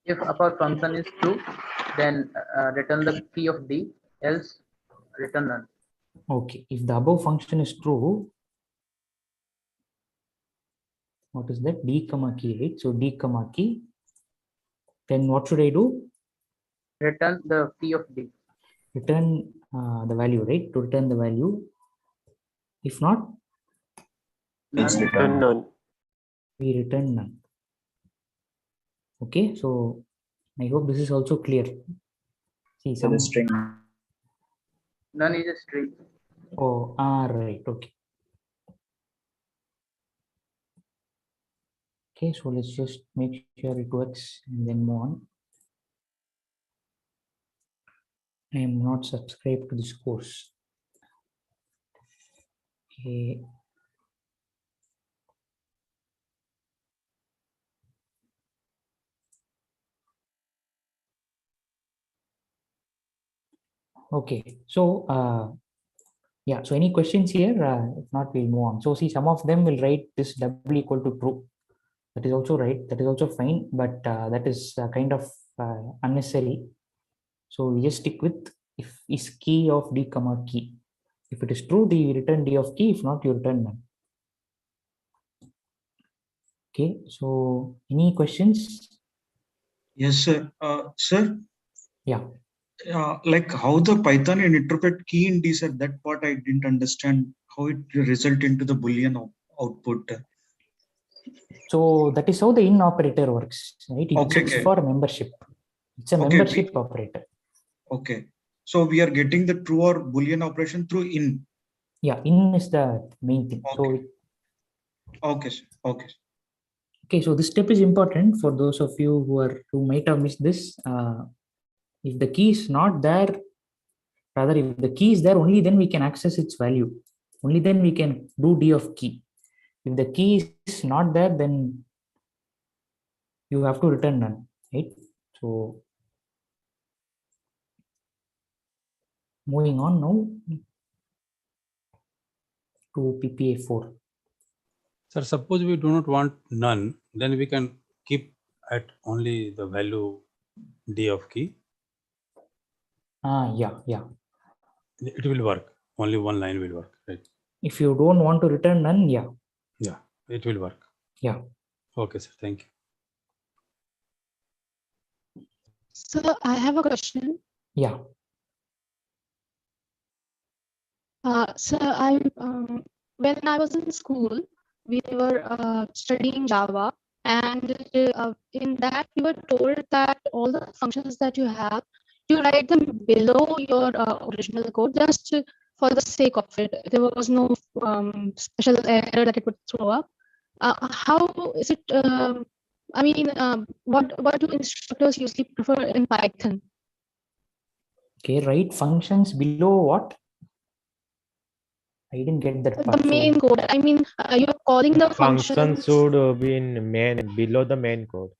If upper function is true, then return the key of D, else return none. Okay. If the above function is true, what is that? D comma key, right? So D comma key. Then what should I do? Return the key of D. Return the value, right? To return the value. If not, Return none. We return none. Okay, so I hope this is also clear. See some string. None is a string. Oh, right. Okay. Okay, so let's just make sure it works and then move on. I am not subscribed to this course. Okay. Okay, so yeah, so any questions here? If not, we'll move on. So see, some of them will write this double equal to true. That is also right. That is also fine, but that is kind of unnecessary. So we just stick with if is key of D comma key. If it is true, the return D of key. If not, you return none. Okay. So any questions? Yes, sir. Sir. Yeah. Like how the Python interpret key in D, sir, that part I didn't understand how it result into the Boolean output. So that is how the in operator works, right? It checks Okay. for membership. It's a membership operator. Okay. So we are getting the true or Boolean operation through in. Yeah, in is the main thing. Okay. So okay, sir. Okay. Okay, so this step is important for those of you who might have missed this. If the key is not there, rather if the key is there, only then we can access its value. Only then we can do D of key. If the key is not there, then you have to return none, right? So moving on now to PPA 4. Sir, suppose we do not want none, then we can keep at only the value D of key, Yeah. it will work. Only one line will work, right? If you don't want to return none, yeah. Yeah, it will work. Yeah. Okay, sir. Thank you. So I have a question. Yeah. So when I was in school, we were studying Java, and in that we were told that all the functions that you have, you write them below your original code just for the sake of it. There was no special error that it would throw up. How is it? I mean, what do instructors usually prefer in Python? Okay, write functions below what? I didn't get that part. The main code. I mean, you're calling the Function functions. should be in below the main code.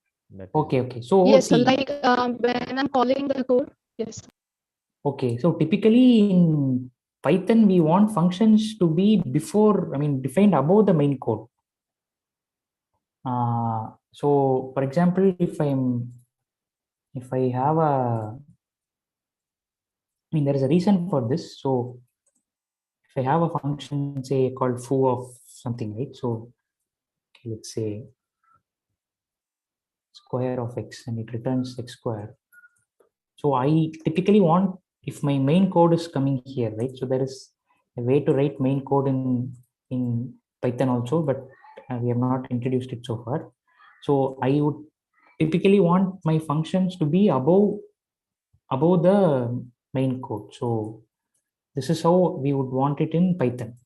Okay. So Yes, see. like when I'm calling the code. Yes. Okay, so typically in Python, we want functions to be defined above the main code. So for example, if I have there is a reason for this. So if I have a function, say called foo of something, right? So okay, let's say square of x, and it returns x square. So I typically want, if my main code is coming here, right? So there is a way to write main code in Python also, but we have not introduced it so far. So I would typically want my functions to be above the main code. So this is how we would want it in Python.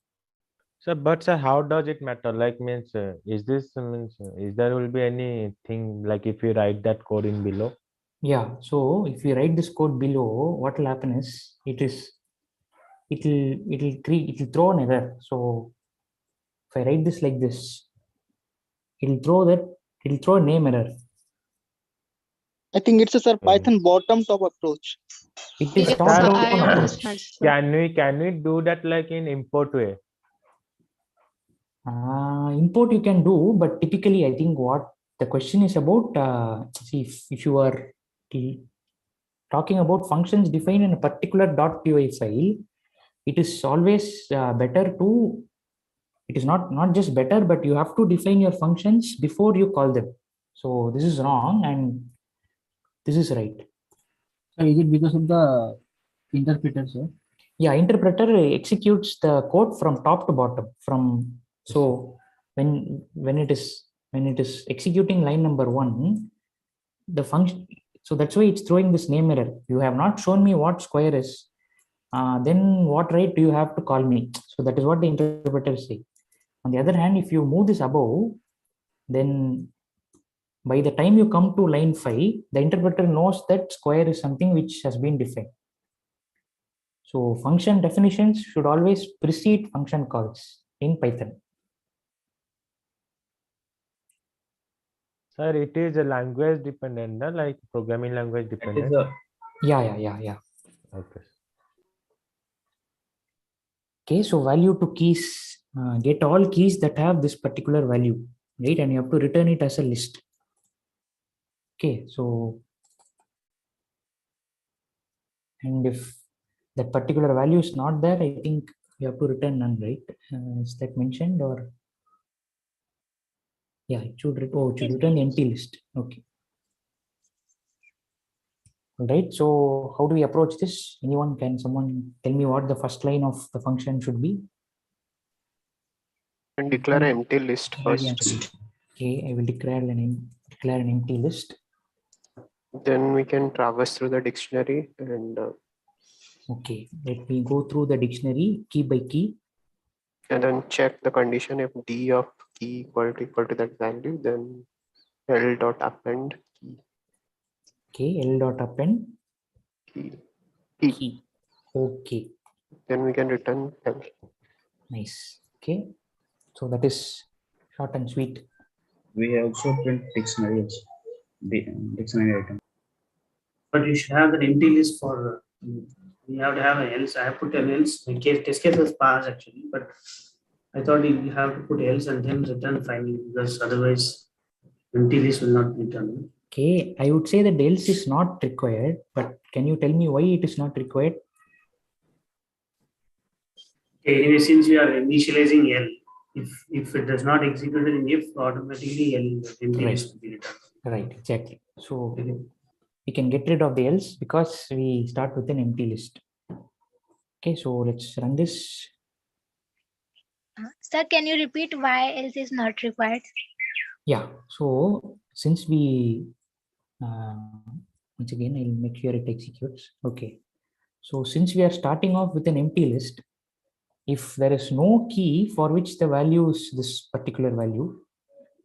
So, but sir, how does it matter? Like, means, is there will be anything like if you write that code in below? Yeah. So if you write this code below, what will happen is it'll throw an error. So if I write this like this, it'll throw a name error. I think it's a Python bottom top approach. It is Yes, top down I approach. understand, sir. Can we do that like in import way? Import you can do, but typically I think what the question is about, see if you are talking about functions defined in a particular .py file, it is always better to, it is not just better, but you have to define your functions before you call them. So this is wrong and this is right. So is it because of the interpreter, sir? Yeah, interpreter executes the code from top to bottom. So when it is executing line number 1, the function, so that's why it's throwing this name error. You have not shown me what square is. Then what right do you have to call me? So that is what the interpreter say. On the other hand, if you move this above, then by the time you come to line 5, the interpreter knows that square is something which has been defined. So function definitions should always precede function calls in Python. Sir, it is a language dependent, no? Like programming language dependent. Yeah. Okay. Okay, so value to keys, get all keys that have this particular value, right? And you have to return it as a list. Okay, so, and if that particular value is not there, I think you have to return none, right? Is that mentioned, or? Yeah, it should return the empty list. Okay. All right, so how do we approach this? Someone tell me what the first line of the function should be? And declare an empty list first. Okay, I will declare an empty list. Then we can traverse through the dictionary and okay, let me go through the dictionary key by key. And then check the condition. If D of key equal to that value, then L dot append key. Okay, L dot append key. Okay. Then we can return L. Nice. Okay. So that is short and sweet. We also print dictionaries, dictionary item. But you should have the empty list for, you have to have an else. I have put an else in case test case was passed actually, but I thought you have to put else and then return finally, because otherwise Empty list will not be done. Okay, I would say that else is not required, but can you tell me why it is not required? Okay, anyway, since we are initializing L, if it does not execute in if, automatically L empty Right. list will be returned. Right, exactly. So we can get rid of the else because we start with an empty list. Okay, so let's run this. Sir, can you repeat why else is not required? Yeah, so since we, once again, I'll make sure it executes. Okay, so since we are starting off with an empty list, if there is no key for which the value is this particular value,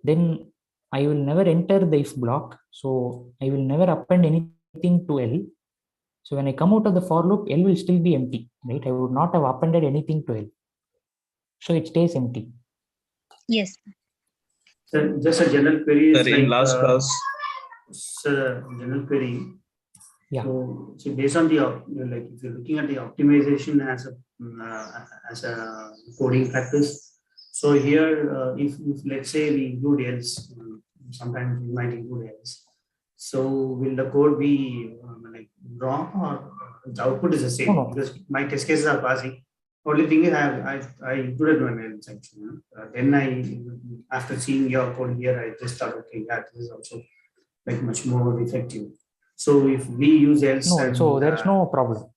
then I will never enter the if block. So I will never append anything to L. So when I come out of the for loop, L will still be empty, right? I would not have appended anything to L. So it stays empty. Yes. So just a general query is Sir, in like last class, general query. Yeah. So based on the like if you're looking at the optimization as a coding practice, so here if let's say we include else, sometimes we might include else. So will the code be like wrong or the output is the same? No. Because my test cases are passing. Only thing is I included one else actually. Then after seeing your code here, I just thought, okay, yeah, this is also like much more effective. So if we use else, No, so there's no problem.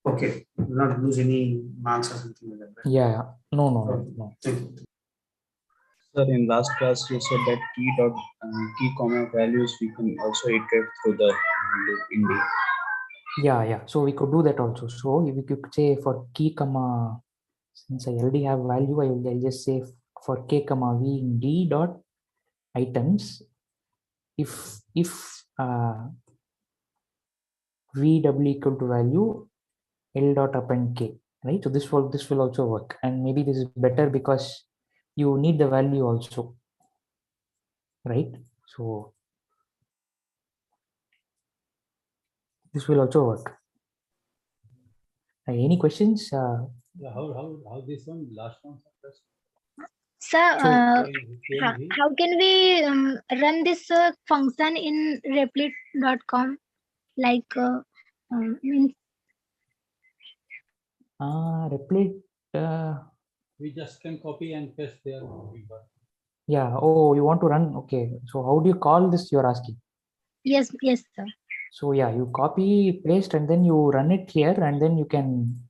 Okay, not lose any marks or something like that. Right? Yeah, no. Thank you. Sir, in last class you said that key comma values we can also iterate through the loop in D. Yeah. So we could do that also. So we could say for key comma, since I already have value, I'll just say for k comma v in d dot items, if v double equal to value L dot append k, right? So this will also work, and maybe this is better because you need the value also, right? So this will also work. Any questions? Yeah, how this one last one? Sir, how can we run this function in replit.com? Like means Replit. We just can copy and paste there. Yeah. Oh, you want to run? Okay. So how do you call this? You're asking. yes, sir. So yeah, you copy, paste, and then you run it here, and then you can,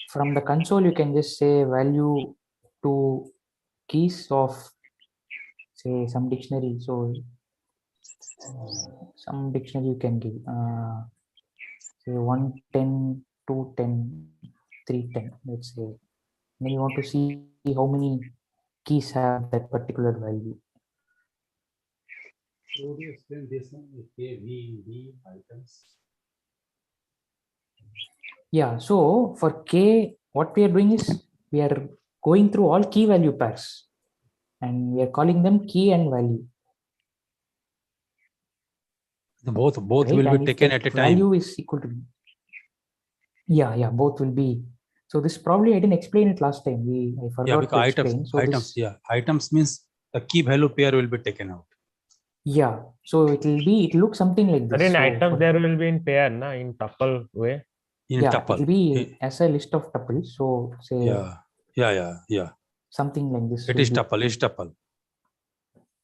from the console, you can just say value to keys of, say, some dictionary. So some dictionary you can give, say 110, 210, 310, let's say. Then you want to see how many keys have that particular value. So would you explain this one with K, V, D items? Yeah, so for K, what we are doing is we are going through all key value pairs and we are calling them key and value. Both Right? will And be if taken that at a time. value is equal to, yeah, both will be. So this probably I didn't explain it last time. I forgot to explain. So items means the key value pair will be taken out. Yeah, so it looks something like this. But in So items there will be in pair, na, in tuple way. It will be as a list of tuples. So say Yeah. something like this. It is tuple.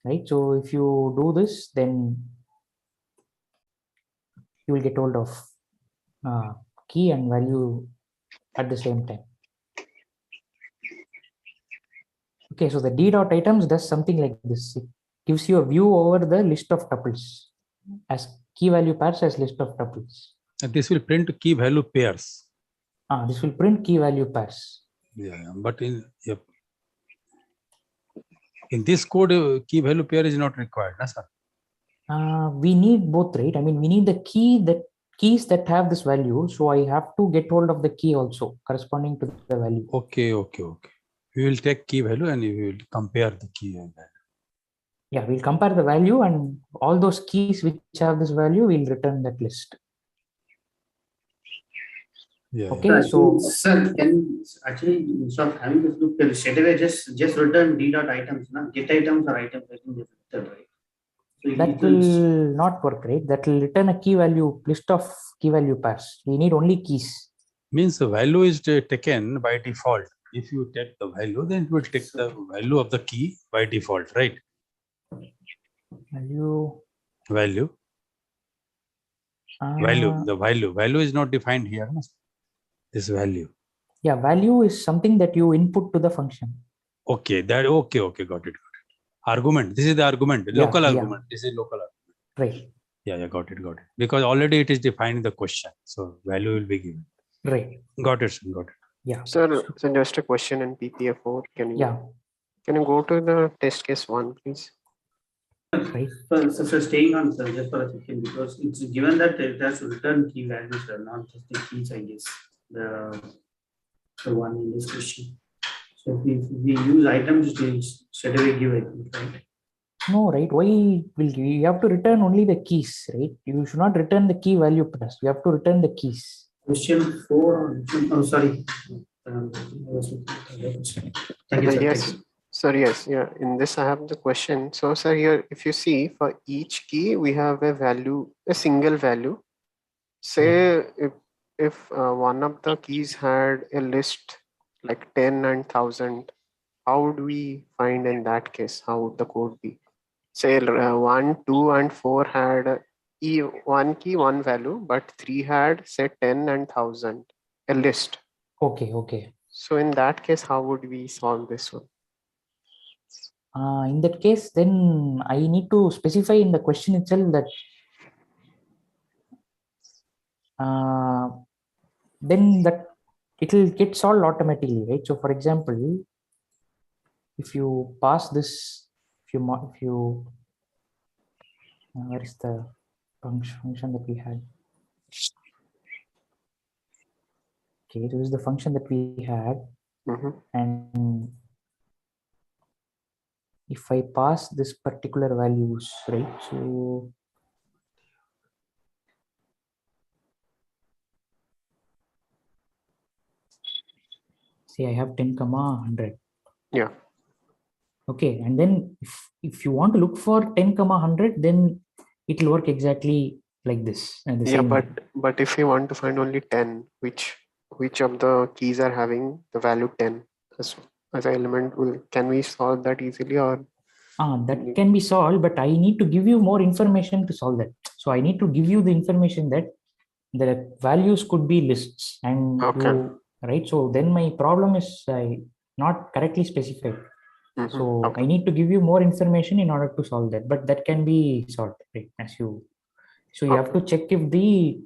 Right. So if you do this, then you will get hold of key and value at the same time. Okay, so the d dot items does something like this. It gives you a view over the list of tuples as key value pairs as list of tuples. And this will print key value pairs. This will print key value pairs. Yeah, but in this code, key value pair is not required, na, sir? We need both, right? I mean, we need the keys that have this value. So I have to get hold of the key also corresponding to the value. Okay. We will take key value and we will compare the key and value. Yeah, we'll compare the value and all those keys which have this value, we'll return that list. Yeah. Okay, so sir, can actually instead of having this loop, can straight away just return d dot items, na? Get items or items, I think right? That will not work, right? That will return a key value list of key value pairs. We need only keys. Means the value is taken by default. If you take the value, then it will take the value of the key by default, right? Value. Value. The value is not defined here. No? This value. Yeah, value is something that you input to the function. Okay, got it. Argument. This is the argument. Local argument. This is local argument. Right. Yeah, got it. Because already it is defined in the question. So value will be given. Right. Got it. Yeah. Sir, so just a question in PPA4. Can you go to the test case 1, please? Right. So staying on just for a second, because it's given that it has to return key values, not just the keys, I guess. The one in this question. So if we use items, we straight away give it, right? No, right? Why will you have to return only the keys, right? You should not return the key value plus. You have to return the keys. Question 4. Oh, sorry. Thank you, sir. Yes. Sir, yes. Yeah. In this, I have the question. So, sir, here, if you see for each key, we have a value, a single value. Say if one of the keys had a list like 10 and 1000, how would we find in that case? How would the code be? Say 1, 2, and 4 had one key, one value, but 3 had say 10 and 1000, a list. Okay. So in that case, how would we solve this one? In that case, then I need to specify in the question itself that then that it will get solved automatically, right? So for example, if you pass this, where is the function that we had? Okay, this is the function that we had, and if I pass this particular values, right? So say I have 10, 100. Yeah. Okay, and then if you want to look for 10, 100, then it will work exactly like this. And Yeah, but if you want to find only 10, which of the keys are having the value 10 as an element, can we solve that easily, or? That can be solved, but I need to give you more information to solve that. So I need to give you the information that the values could be lists, and right. So then my problem is not correctly specified. So I need to give you more information in order to solve that, but that can be solved, right? So you have to check if the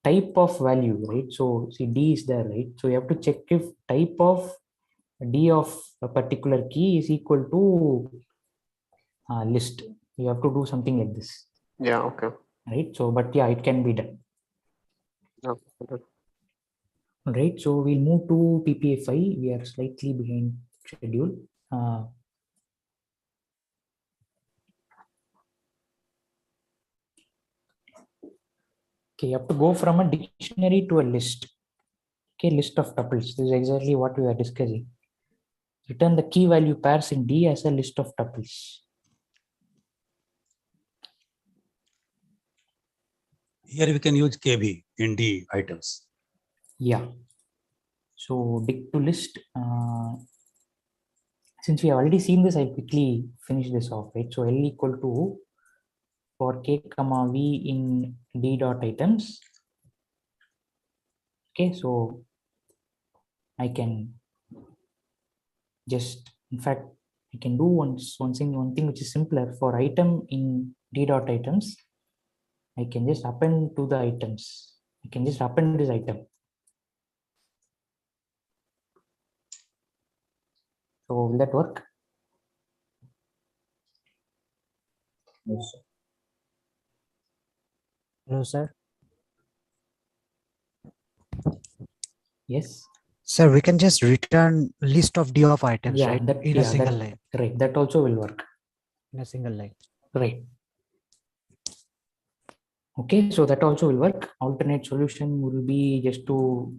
type of value, right? So see D is there, right? So you have to check if type of D of a particular key is equal to list. You have to do something like this. Yeah. Okay. Right. So, but yeah, it can be done. Okay. Right. So we'll move to PPA 5. We are slightly behind schedule. Okay, you have to go from a dictionary to a list. Okay, list of tuples. This is exactly what we are discussing. Return the key value pairs in D as a list of tuples. Here we can use KB in D items. Yeah. So dig to list. Since we have already seen this, I'll quickly finish this off, right? So L equal to for K comma V in D dot items. Okay, so I can just, in fact, I can do one thing which is simpler. For item in D dot items, I can just append to the items. I can just append this item. So will that work? Yes, sir. Hello, sir. Yes. Sir, we can just return list of D of items, Yeah, right? that, In a single line. Right. That also will work. In a single line. Right. Okay, so that also will work. Alternate solution will be just to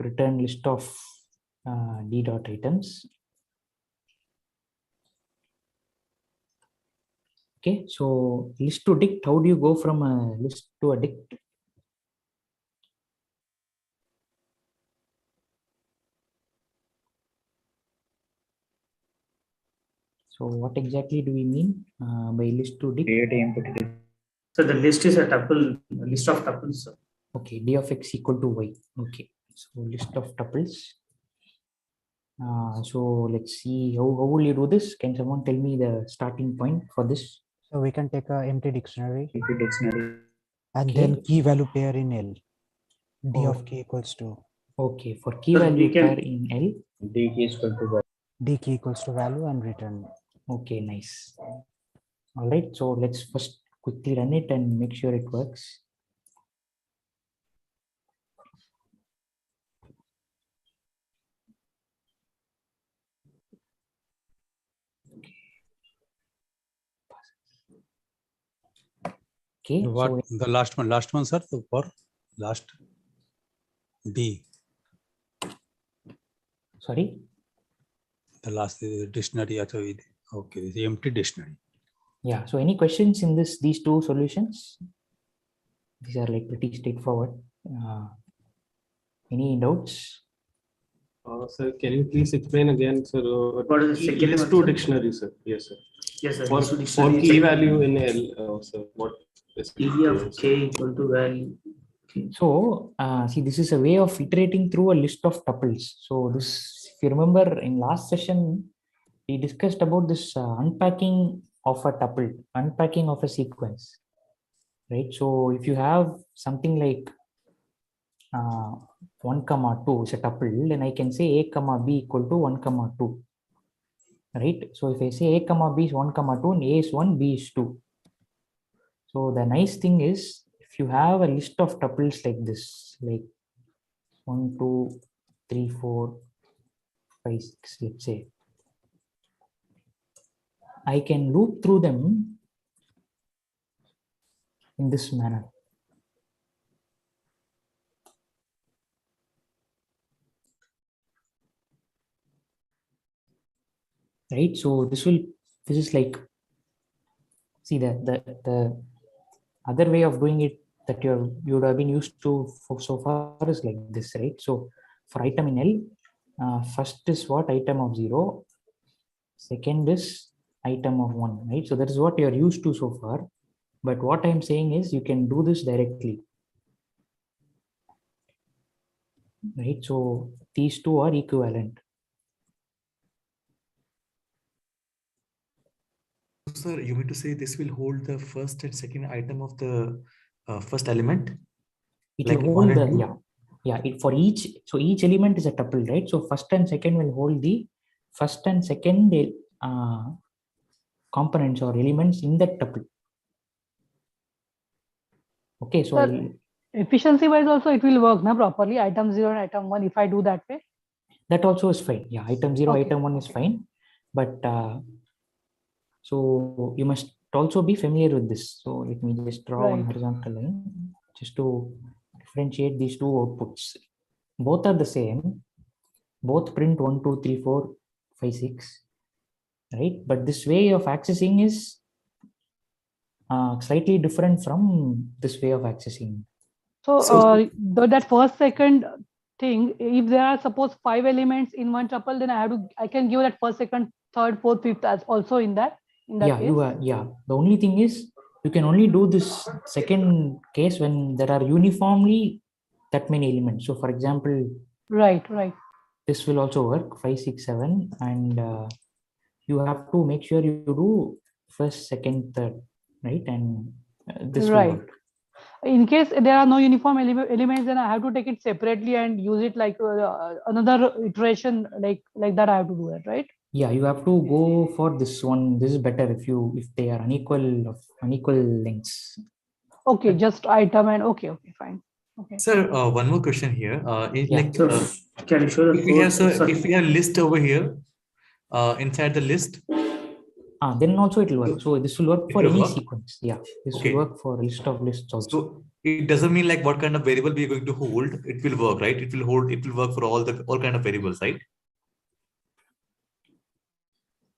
return list of D dot items. Okay, so list to dict, how do you go from a list to a dict? So what exactly do we mean by list to dict? So the list is a tuple, a list of tuples. Okay, d of x equal to y. Okay, so list of tuples. So let's see, how will you do this? Can someone tell me the starting point for this? So we can take a empty dictionary. And Okay. then key value pair in L. D Oh. of k equals to. Okay, for key value pair in L. D key is equal to value. D key equals to value and return. Okay, nice. All right, so let's first quickly run it and make sure it works. Okay. What so the last one, sir, for last D. Sorry? The last dictionary. Okay, the empty dictionary. Yeah, so any questions in these two solutions? These are like pretty straightforward. Any doubts? Sir, can you please explain again, sir? What is the second list one, to sir? dictionary, sir? Yes, sir. Yes, sir. For, List to for dictionary key is value in L, sir, what is d of k equal to value. Okay. So see, this is a way of iterating through a list of tuples. So this, if you remember in last session, we discussed about this unpacking of a tuple, unpacking of a sequence, right? So if you have something like 1, 2 is a tuple, then I can say a, b equal to 1, 2, right? So if I say a, b is 1, 2, and a is 1, b is 2. So the nice thing is, if you have a list of tuples like this, like 1, 2, 3, 4, 5, 6, let's say, I can loop through them in this manner. Right, so this is like, see, the other way of doing it that you would have been used to for so far is like this, right? So for item in L, first is what? Item of 0, second is item of 1, right? So that is what you're used to so far. But what I'm saying is you can do this directly, right? So these two are equivalent. Sir, you mean to say this will hold the first and second item of the first element? It Like will one hold and the, two? yeah. So each element is a tuple, right? So first and second will hold the first and second components or elements in that tuple. Okay, so Sir, efficiency wise also it will work now properly. Item 0 and item 1, if I do that way. That also is fine. Yeah, item 0, Okay. item 1 is fine. But so you must also be familiar with this. So let me just draw one horizontal line just to differentiate these two outputs. Both are the same. Both print 1, 2, 3, 4, 5, 6. Right? But this way of accessing is slightly different from this way of accessing. So that first second thing, if there are suppose 5 elements in one tuple, then I can give that first, second, third, fourth, fifth as also in that Yeah, case. you are. Yeah, the only thing is you can only do this second case when there are uniformly that many elements. So for example, right, this will also work 5, 6, 7, and you have to make sure you do first, second, third, right? And this will work. In case there are no uniform elements, then I have to take it separately and use it like another iteration like that. I have to do it, right? Yeah, you have to go for this one. This is better if they are unequal lengths. Okay, just item and okay, fine. Okay. Sir, one more question here. Yeah. Can you show the if we have, sir, if we have list over here, inside the list, then also it will work. So this will work for any sequence. Yeah, this Okay. will work for a list of lists also. So it doesn't mean like what kind of variable we are going to hold. It will work, right? It will work for all kind of variables, right?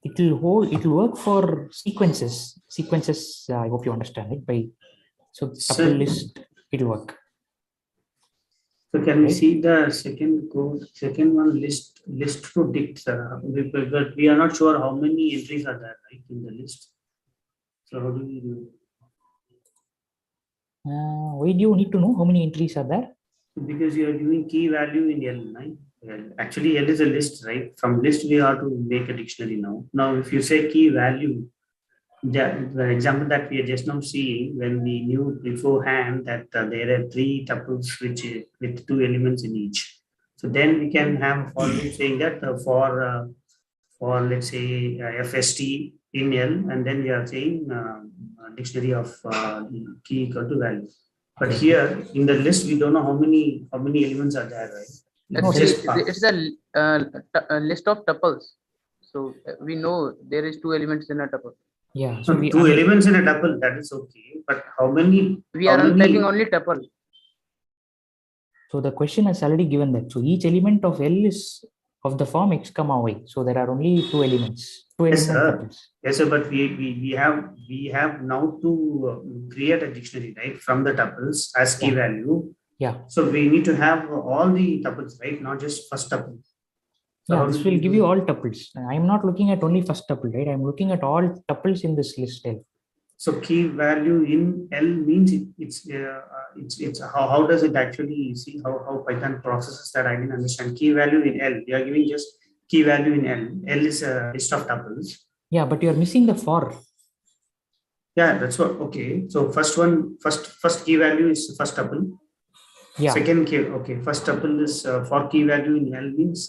It will hold. It will work for sequences. Sequences. I hope you understand it. So tuple list. It will work. So can we see the second code? Second one list to dict. But we are not sure how many entries are there, right, in the list. So how do we do it? Why do you need to know how many entries are there? Because you are giving key value in L, right? Actually, L is a list, right? From list, we have to make a dictionary now. Now, if you say key value, the example that we are just now seeing, when we knew beforehand that there are three tuples which with two elements in each. So then we can have for loop saying that for let's say FST in L, and then we are saying dictionary of key equal to value. But here in the list, we don't know how many elements are there, right? Actually, it's a list of tuples. So we know there is two elements in a tuple. Yeah. So two elements in a tuple, that is okay. But how many? We are unpacking only tuple. So the question has already given that. So each element of L is of the form x comma y. So there are only two elements. Yes, sir. Yes, sir. But we have now to create a dictionary, right, from the tuples as key value. Yeah. So we need to have all the tuples, right, not just first tuple. So Yeah, this will give you all tuples. I'm not looking at only first tuple, right? I'm looking at all tuples in this list L. So key value in L means it's how does it actually see how Python processes that? I didn't understand. Key value in L. We are giving just key value in L. L is a list of tuples. Yeah, but you are missing the for. Yeah, that's what. Okay. So first key value is first tuple. Yeah. Second key. Okay. First tuple is for key value in L means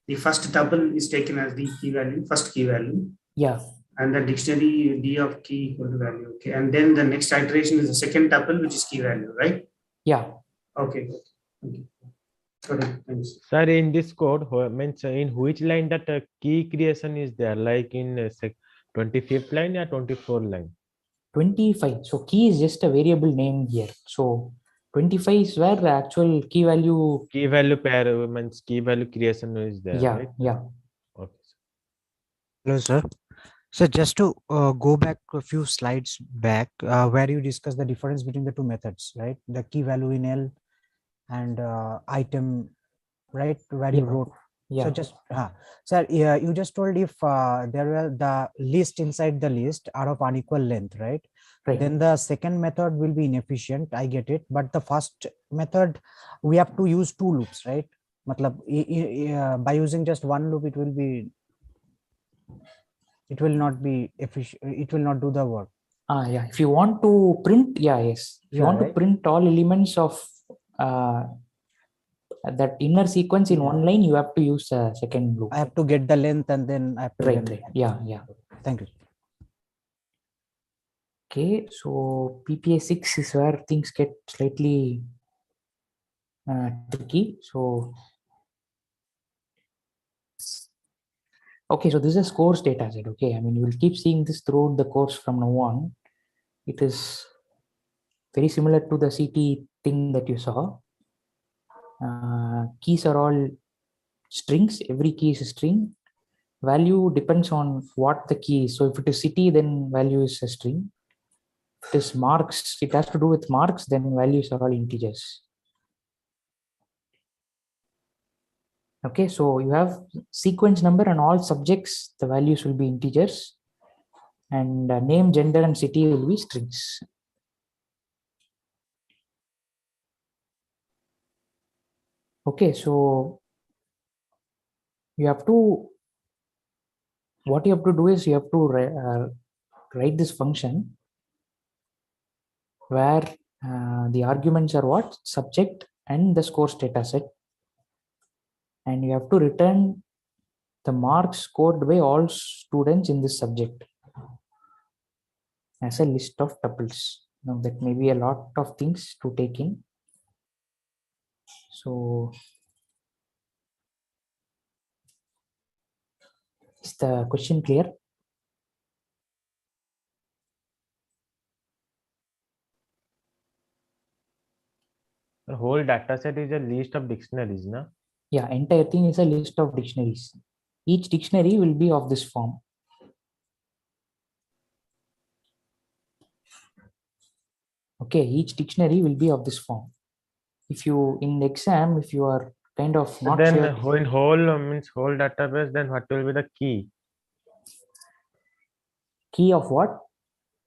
the first tuple is taken as the key value, first key value. Yeah. And the dictionary D of key equal to value. Okay. And then the next iteration is the second tuple, which is key value, right? Yeah. Okay. Okay. Thanks. Sir, in this code, means in which line that key creation is there? Like in 25th line or 24th line? 25. So key is just a variable name here. So 25 is where the actual key value. Key value pair means key value creation is there. Yeah. Right? Yeah. Okay. Hello, sir. So just to go back a few slides back, where you discuss the difference between the two methods, right? The key value in L and item, right? Where you wrote. Yeah. So just, sir, you just told if there were the list inside the list are of unequal length, right? Right. Then the second method will be inefficient. I get it. But the first method, we have to use two loops, right? Matlab, by using just one loop, it will not be efficient. It will not do the work. Yeah. If you want to print, yes. If you want to print all elements of that inner sequence in one line, you have to use a second loop. I have to get the length and then I have to right. Yeah. Thank you. Okay, so PPA 6 is where things get slightly tricky. So okay, so this is a course data set. Okay, I mean, you will keep seeing this throughout the course from now on. It is very similar to the CT thing that you saw. Keys are all strings. Every key is a string. Value depends on what the key is. So if it is city, then value is a string. If it is marks, it has to do with marks, then values are all integers. Okay, so you have sequence number and all subjects, the values will be integers, and name, gender, and city will be strings. Okay, so you have to, what you have to do is you have to write this function where the arguments are what? Subject and the scores data set. And you have to return the marks scored by all students in this subject as a list of tuples. Now that may be a lot of things to take in. So is the question clear? The whole data set is a list of dictionaries, no? Yeah, entire thing is a list of dictionaries. Each dictionary will be of this form. Okay, each dictionary will be of this form. If you, in the exam, if you are kind of not then sure. in whole means whole database, then what will be the key? Key of what?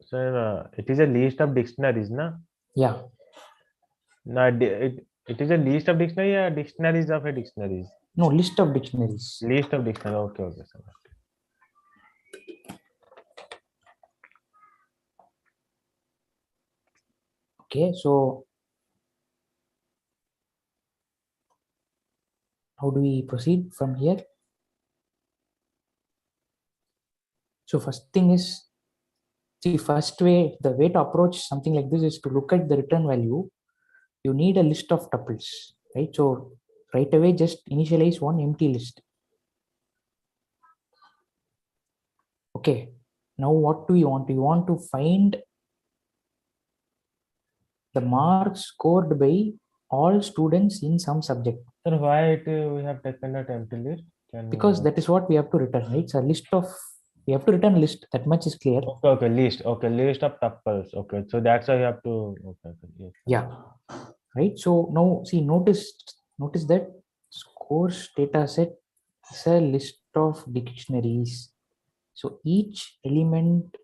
So it is a list of dictionaries, na? Yeah. No, it is a list of dictionary or dictionaries of a dictionaries? No, list of dictionaries. List of dictionary. Okay, okay, sir. Okay, so how do we proceed from here? So first thing is, see, first way, the way to approach something like this is to look at the return value. You need a list of tuples, right? So right away, just initialize one empty list. Okay, now what do you want? You want to find the marks scored by all students in some subject. Sir, why we have taken that empty list? Because that is what we have to return, right? It's a list of, we have to return a list, that much is clear. Okay, okay, list. Okay, list of tuples. Okay, so that's why you have to. Okay, okay, yes. Yeah, right. So now see, notice that scores data set is a list of dictionaries. So each element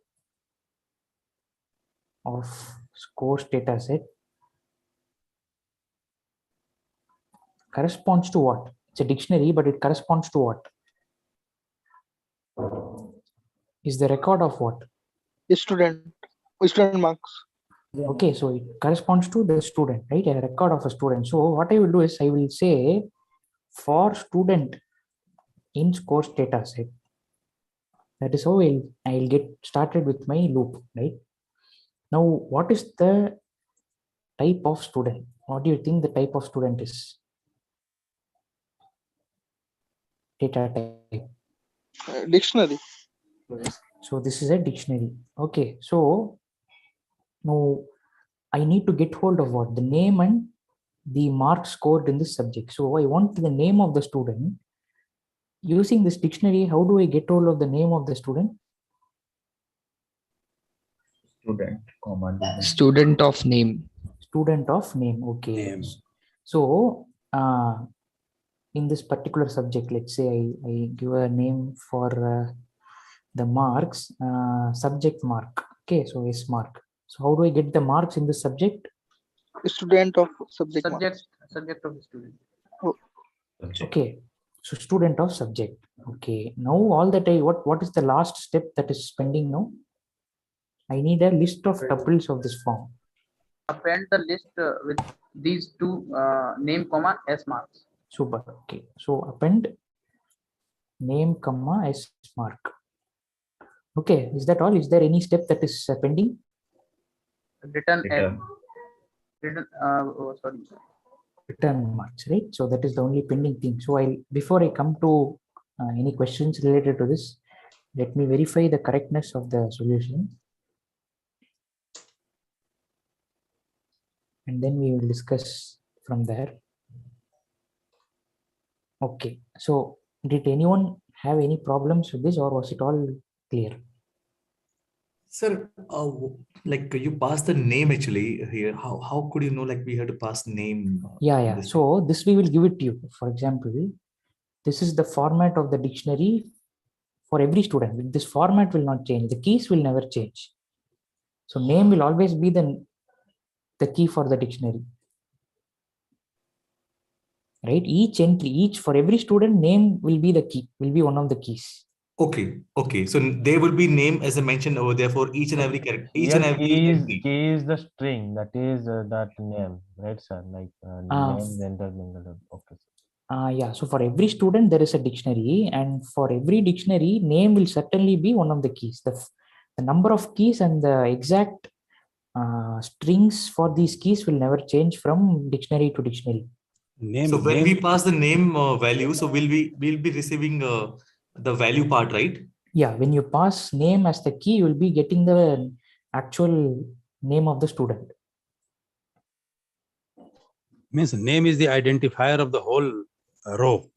of scores data set corresponds to what? It's a dictionary, but it corresponds to what? Is the record of what? Student marks. Okay, so it corresponds to the student, right? A record of a student. So what I will do is I will say for student in scores data set. That is how I'll get started with my loop, right? Now, what is the type of student? What do you think the type of student is? Data type. Dictionary. So this is a dictionary. Okay, so now I need to get hold of what? The name and the mark scored in this subject. So I want the name of the student. Using this dictionary, how do I get hold of the name of the student? Student of name. Student of name. Okay. Name. So in this particular subject, let's say I give a name for the marks, subject mark. Okay, so S mark. So how do I get the marks in this subject? Student of subject marks. Subject of student. Oh. Okay, so student of subject. Okay, now all that what is the last step that is pending now? I need a list of tuples of this form. Append the list with these two name comma S marks. Super. Okay, so append name comma S mark. Okay, is that all? Is there any step that is pending? Return. Return marks, right? So that is the only pending thing. So before I come to any questions related to this, let me verify the correctness of the solution. And then we will discuss from there. Okay, so did anyone have any problems with this, or was it all clear? Sir, like you pass the name actually here. How could you know like we have to pass name? Yeah. So this we will give it to you. For example, this is the format of the dictionary for every student. This format will not change. The keys will never change. So name will always be the key for the dictionary. Right? Each entry, for every student, name will be the key, will be one of the keys. Okay. So they will be named as I mentioned over there for each and every character. Each and every key is the string. That is that name, right, sir? Like name, gender, okay. Yeah. So for every student, there is a dictionary, and for every dictionary, name will certainly be one of the keys. The number of keys and the exact strings for these keys will never change from dictionary to dictionary. So when we pass the name value, so we'll be receiving the value part, right? Yeah, when you pass name as the key, you will be getting the actual name of the student. Means name is the identifier of the whole row.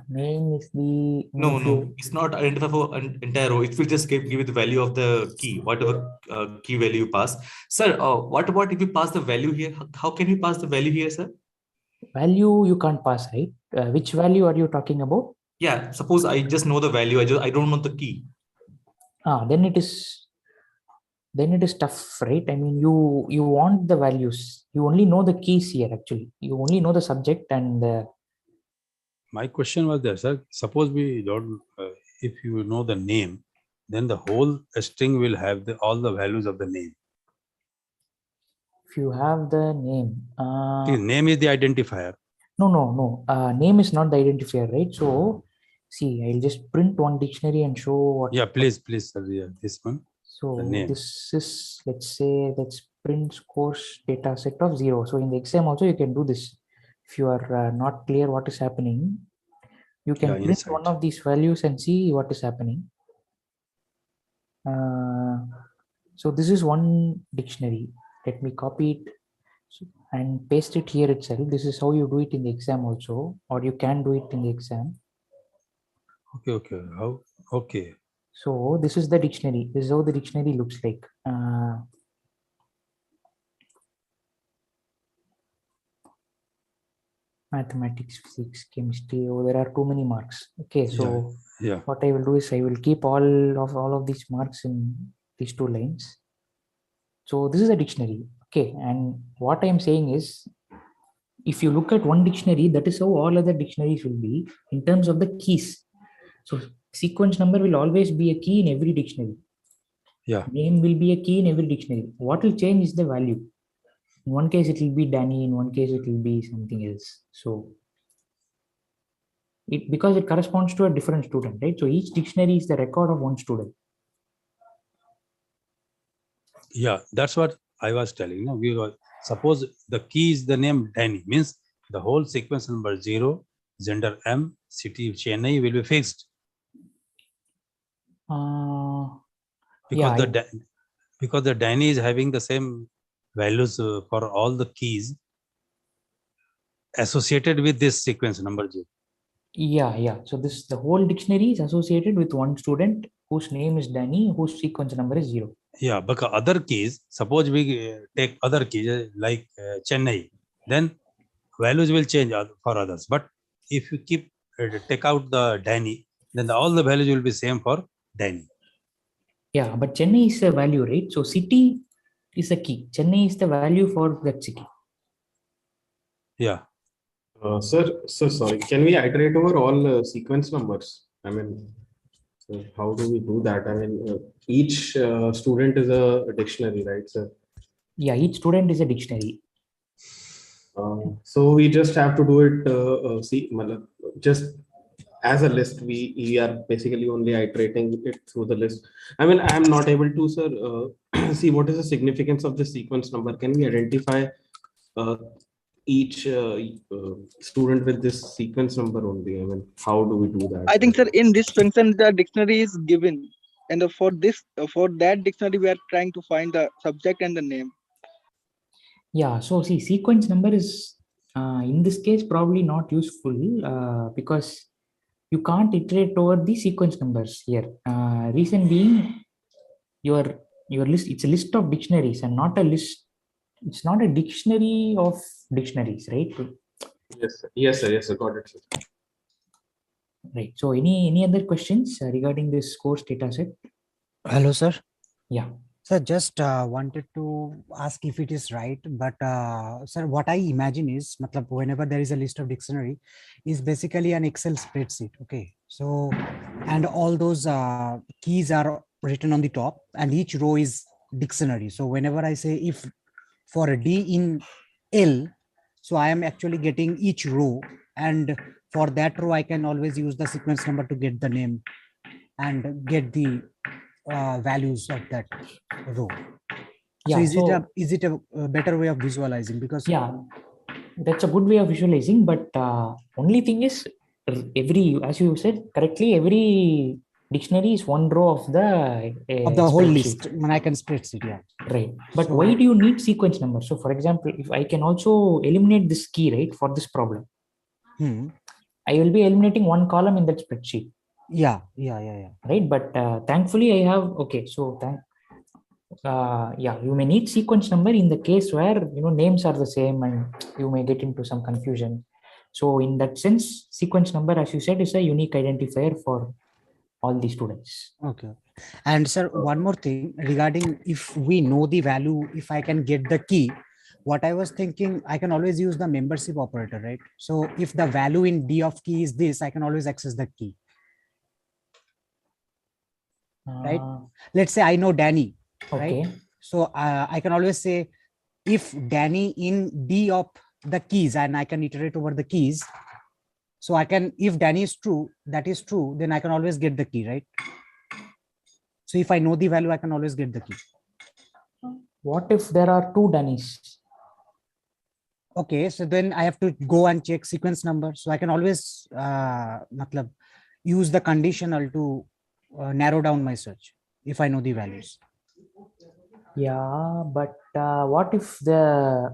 Name is the No, if you, no, it's not identify for an entire row. It will just give you the value of the key, whatever key value you pass. Sir, what about if you pass the value here? How can we pass the value here, sir? value you can't pass, right? Which value are you talking about? Yeah, suppose I just know the value. I don't know the key. Then it is tough, right? I mean, you want the values. You only know the keys here. Actually, you only know the subject and the. My question was there, sir. Suppose we don't, if you know the name, then the whole string will have all the values of the name. If you have the name, The name is the identifier. No. Name is not the identifier, right? So, see, I'll just print one dictionary and show what. Yeah, please, sir. Yeah, this one. So the name. this is, let's print scores data set of 0. So in the exam also you can do this. If you are not clear what is happening, you can print inside. one of these values and see what is happening. So this is one dictionary. Let me copy it and paste it here itself. This is how you do it in the exam also, or you can do it in the exam. Okay. How? Okay. So this is the dictionary. This is how the dictionary looks like. Mathematics, physics, chemistry. Oh, there are too many marks. Okay, so yeah. What I will do is I will keep all of these marks in these 2 lines. So this is a dictionary. Okay, and what I am saying is, if you look at one dictionary, that is how all other dictionaries will be in terms of the keys. So sequence number will always be a key in every dictionary. Yeah. Name will be a key in every dictionary. What will change is the value. In one case it will be Danny, in one case it will be something else. So because it corresponds to a different student, right? So each dictionary is the record of one student. Yeah, that's what I was telling. Suppose the key is the name Danny, means the whole sequence number 0, gender M, city Chennai will be fixed. Because the Danny is having the same values for all the keys associated with this sequence number 0. Yeah. So the whole dictionary is associated with one student whose name is Danny, whose sequence number is 0. Yeah, because other keys, suppose we take other keys like Chennai, then values will change for others. But if you take out the Danny, then all the values will be same for Danny. Yeah, but Chennai is a value, right? So city is a key. Chennai is the value for that city. Yeah. Sir, sorry. Can we iterate over all sequence numbers? I mean, so how do we do that? I mean, each student is a dictionary, right, sir? Yeah, each student is a dictionary. So we just have to do it. Just as a list, we are basically only iterating it through the list. I mean, I am not able to, sir, see what is the significance of the sequence number. Can we identify each student with this sequence number only? I mean, how do we do that? I think, sir, in this function, the dictionary is given, and for that dictionary, we are trying to find the subject and the name. Yeah. So see, sequence number is in this case probably not useful because you can't iterate over the sequence numbers here. Reason being, your list, it's a list of dictionaries and not a list. It's not a dictionary of dictionaries, right? Yes, sir. Got it, sir. Right. So any other questions regarding this course data set? Hello, sir. Yeah. Sir, just wanted to ask if it is right, but sir, what I imagine is, whenever there is a list of dictionary, is basically an Excel spreadsheet. Okay, so and all those keys are written on the top, and each row is dictionary. So whenever I say if for a D in L, so I am actually getting each row, and for that row I can always use the sequence number to get the name and get the values of that row. Yeah, so is it a better way of visualizing? Because that's a good way of visualizing, but only thing is, as you said correctly, every dictionary is one row of the whole list. When I can spreadsheet, yeah. Right. But why do you need sequence number? So for example, if I can also eliminate this key, right, for this problem. I will be eliminating one column in that spreadsheet. Yeah. Right, but thankfully I have, okay, so yeah, you may need sequence number in the case where names are the same and you may get into some confusion. So in that sense, sequence number, as you said, is a unique identifier for all the students. Okay. And sir, one more thing regarding if we know the value, if I can get the key, what I was thinking, I can always use the membership operator, right? So if the value in D of key is this, I can always access the key, right? Let's say I know Danny, okay, right? So I can always say if Danny in D of the keys, and I can iterate over the keys. So I can, if Danny is true, that is true, then I can always get the key, right? So if I know the value, I can always get the key. What if there are two Dannys? Okay, so then I have to go and check sequence number. So I can always use the conditional to narrow down my search if I know the values. Yeah, but what if the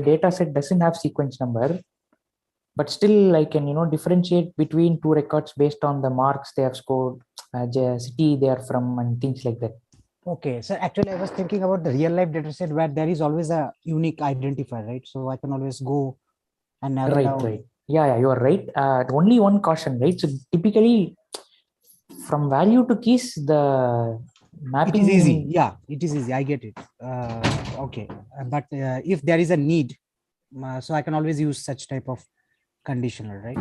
data set doesn't have sequence number, but still I can differentiate between two records based on the marks they have scored, city they are from, and things like that. Okay, so actually I was thinking about the real life data set where there is always a unique identifier, right? So I can always go and narrow down. Right. Yeah, you are right. Only one caution, right? So typically from value to keys, the mapping. It is easy. Yeah, it is easy. I get it. Okay, but if there is a need, so I can always use such type of conditional, right?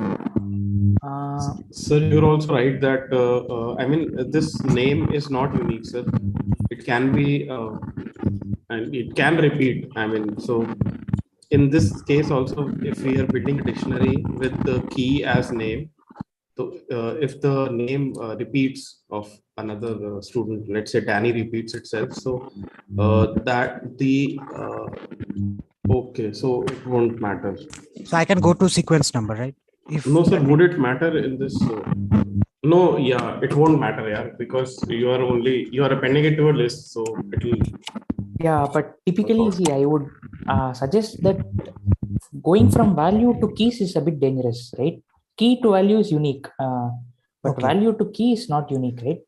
Sir, you're also right that I mean this name is not unique, sir. It can be and it can repeat. I mean, so in this case also, if we are building a dictionary with the key as name, so if the name repeats of another student, let's say Danny repeats itself, so that the okay, so it won't matter. So I can go to sequence number, right? If no, sir, would it matter in this? No, yeah, it won't matter, yeah, because you are appending it to a list, so it will. Yeah, but typically, see, I would suggest that going from value to keys is a bit dangerous, right? Key to value is unique, but value to key is not unique, right?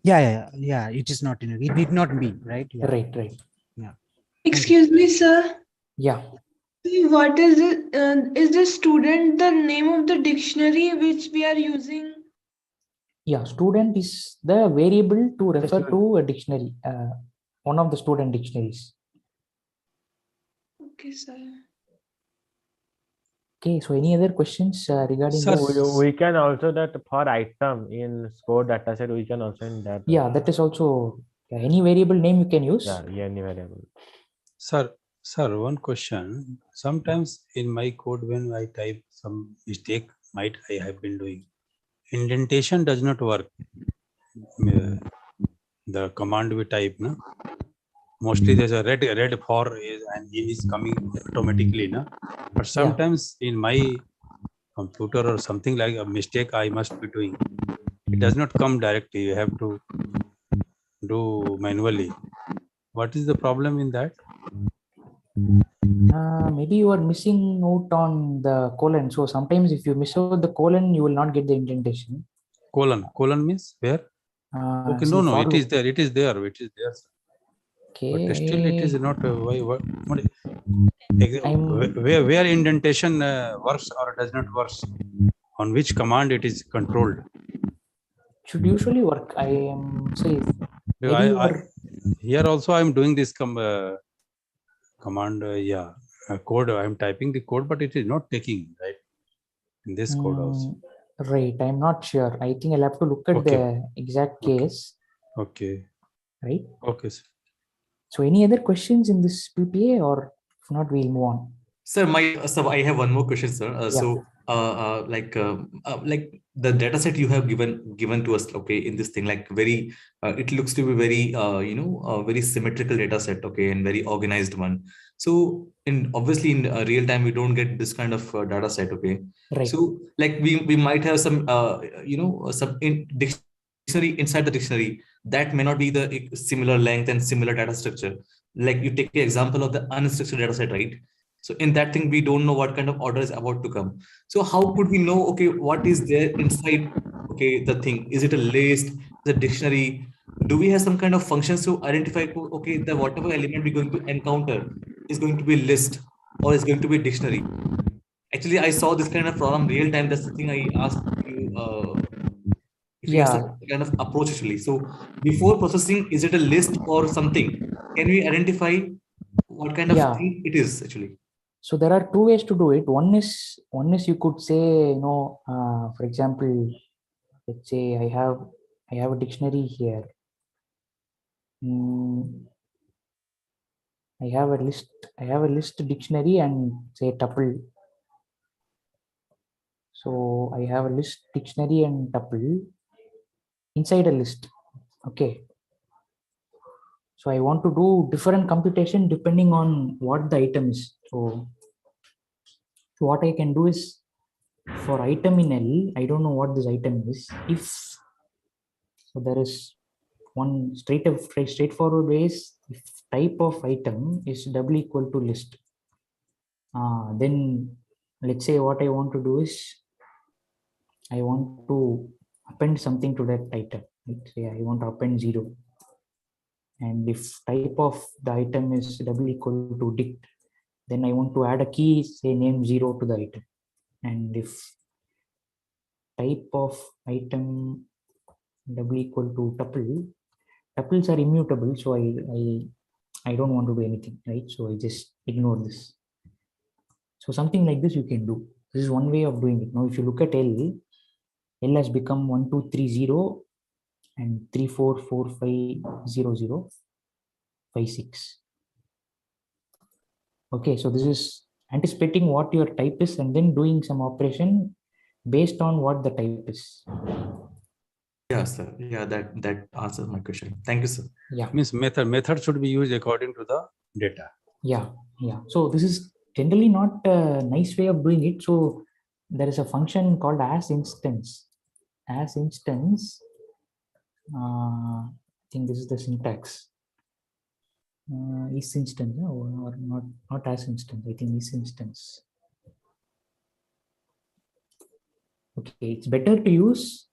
Yeah. It is not unique. It need not be, right? Yeah. Right. Yeah. Excuse me, sir. Yeah. What is it? Is the student the name of the dictionary which we are using? Yeah, student is the variable to refer to a dictionary, one of the student dictionaries. Okay, sir. Okay, so any other questions regarding So this? we can also that for item in score dataset, we can also in that. Yeah, that is also any variable name you can use. Yeah, any variable. Sir, one question. Sometimes in my code, when I type some mistake, might I have been doing, indentation does not work. The command we type, no? Mostly there's a red for and in is coming automatically, no? But sometimes in my computer or something like a mistake I must be doing, it does not come directly. You have to do manually. What is the problem in that? Maybe you are missing out on the colon. So sometimes if you miss out the colon, you will not get the indentation. Colon means where? Okay, no, it is there. It is there. Okay. But still, it is not. Where indentation works or does not work? On which command it is controlled? Should usually work. I am safe. Here also I am doing this command. Code. I am typing the code, but it is not taking right in this code also. Right. I'm not sure. I think I'll have to look at the exact case. Okay. Right. Okay, sir. So any other questions in this PPA, or if not, we'll move on. Sir, I have one more question, sir. So like the data set you have given to us, okay, in this thing, like very it looks to be very very symmetrical data set, okay, and very organized one. So obviously in real time we don't get this kind of data set, okay. Right. So like we might have some some dictionary inside the dictionary that may not be the similar length and similar data structure. Like you take the example of the unstructured data set, right? So in that thing, we don't know what kind of order is about to come. So how could we know, okay, what is there inside, okay, the thing? Is it a list, the dictionary? Do we have some kind of functions to identify, okay, the whatever element we're going to encounter is going to be a list or is going to be a dictionary? Actually, I saw this kind of problem real time. That's the thing I asked you, if you have Yeah. some kind of approach actually. So before processing, is it a list or something? Can we identify what kind of Yeah. thing it is actually? So there are two ways to do it. One is you could say, for example, let's say I have a dictionary here. I have a list dictionary and say tuple. So I have a list dictionary and tuple inside a list. Okay. So I want to do different computation depending on what the item is. So what I can do is, for item in L, I don't know what this item is. If so, there is one straightforward way is, if type of item is double equal to list, then let's say what I want to do is I want to append something to that item. Let's say I want to append 0. And if type of the item is double equal to dict, then I want to add a key, say name 0 to the item. And if type of item double equal to tuple, tuples are immutable, so I don't want to do anything, right? So I just ignore this. So something like this you can do. This is one way of doing it. Now if you look at L has become 1 2 3 0 and 3 4 4 5 0 0 5 6. Okay, so this is anticipating what your type is and then doing some operation based on what the type is. Yeah, sir. Yeah, that answers my question. Thank you, sir. Yeah. Means method should be used according to the data. Yeah. So this is generally not a nice way of doing it. So there is a function called as instance. As instance, I think this is the syntax. Is instance or not as instance. I think is instance. Okay, it's better to use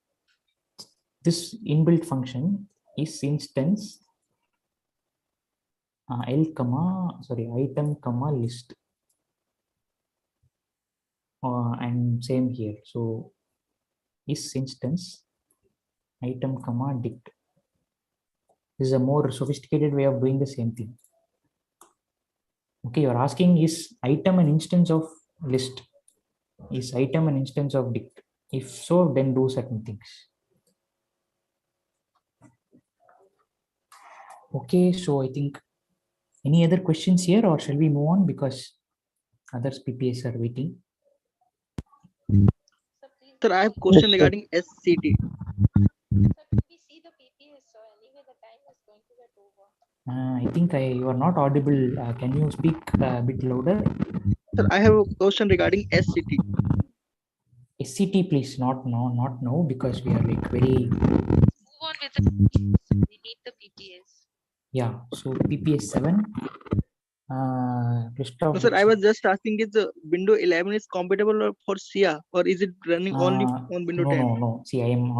this inbuilt function is instance item comma list, and same here. So is instance item comma dict. This is a more sophisticated way of doing the same thing. Okay, you're asking is item an instance of list? Is item an instance of dict? If so, then do certain things. Okay, so I think any other questions here, or shall we move on because others PPS are waiting? Sir, I have a question regarding SCT. I think you are not audible. Can you speak a bit louder? Sir, I have a question regarding SCT. SCT, please, not now, because we are like very. Move on with the we need the PPS. Yeah, so PPS 7. List of Sir, I was just asking, is Windows 11 is compatible for SIA or is it running only on Windows 10? No. See, I'm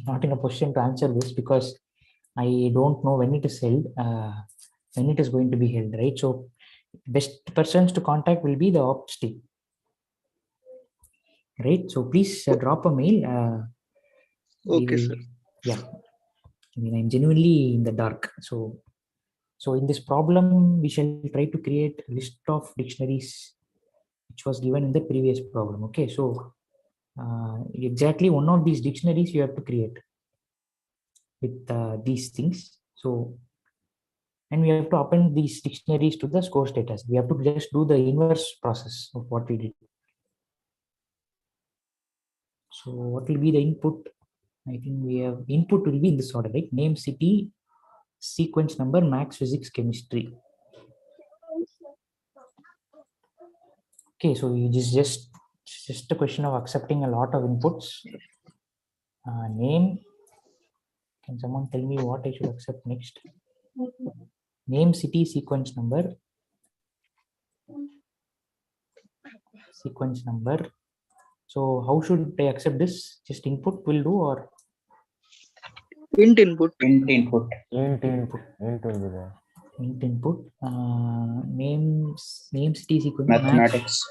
not in a position to answer this because I don't know when it is held, when it is going to be held, right? So best persons to contact will be the ops team, right? So please drop a mail. Okay, sir. Yeah, I mean, I'm genuinely in the dark. So in this problem, we shall try to create a list of dictionaries which was given in the previous problem. Okay, so exactly one of these dictionaries you have to create with these things. So, and we have to append these dictionaries to the score status. We have to just do the inverse process of what we did. So what will be the input? I think we have input will be in this order, right? Name, city, sequence number, max, physics, chemistry. Okay, so you just a question of accepting a lot of inputs. Name. Can someone tell me what I should accept next? Name, city, sequence number. sequence number. So how should I accept this? Just input will do, or int input? Int input. Int input. int input. Name city sequence. Mathematics.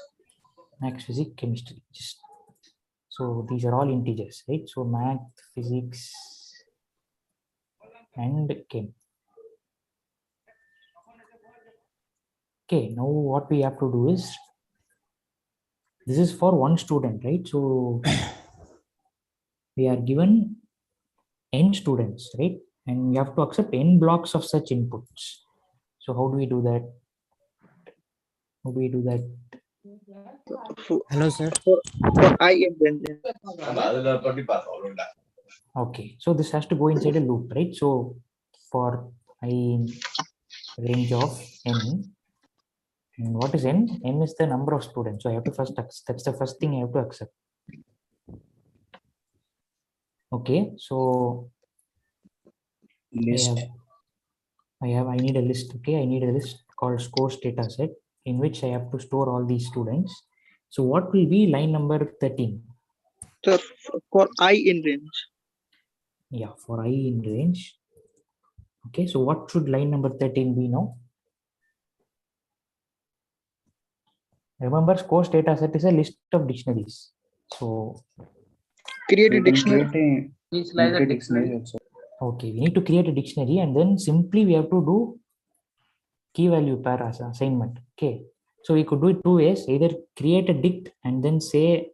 Max physics chemistry. Just so these are all integers, right? So math, physics, and chem. Okay, now what we have to do is, this is for one student, right? So we are given n students, right? And we have to accept n blocks of such inputs. So how do we do that? How do we do that? Hello, sir. For I in range. Okay, so this has to go inside a loop, right? So for I in range of n, and what is n? N is the number of students. So I have to first accept, that's the first thing I have to accept. Okay, so List. I need a list. Okay, I need a list called scores data set, in which I have to store all these students. So what will be line number 13? Sir, for I in range. Yeah, for I in range. Okay, so what should line number 13 be now? Remember, scores data set is a list of dictionaries. So create a dictionary. Initialize a dictionary. Also. Okay, we need to create a dictionary, and then simply we have to do key value pair as assignment. Okay, so we could do it two ways: either create a dict and then say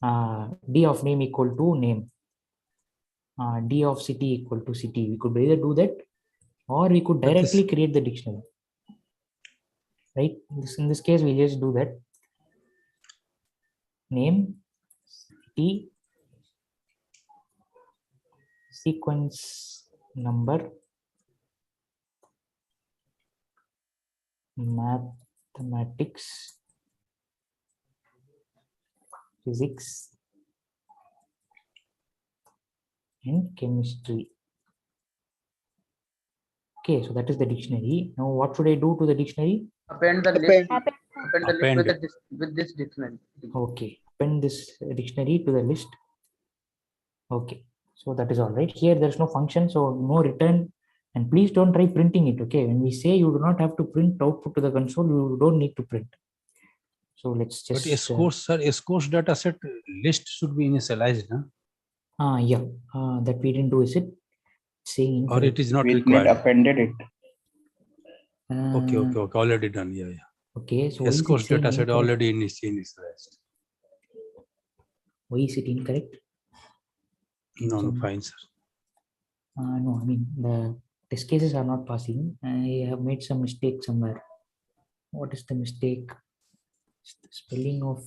d of name equal to name, d of city equal to city. We could either do that, or we could directly create the dictionary, right? In this case, we just do that: name, city, sequence number, mathematics, physics, and chemistry. Okay, so that is the dictionary. Now what should I do to the dictionary? Append the list. Append the list with this dictionary. Okay, append this dictionary to the list. Okay, so that is all right. Here there's no function, so no return, and please don't try printing it. Okay, when we say you do not have to print output to the console, you don't need to print. So let's just. But a scores data set list should be initialized, huh? Yeah, that we didn't do, is it? Saying or it is not we required. Appended it. Okay, already done. Yeah. Okay, so a scores data set already initialized. Why is it incorrect? No, fine, sir. No, I mean the test cases are not passing. I have made some mistake somewhere. What is the mistake? It's the spelling of.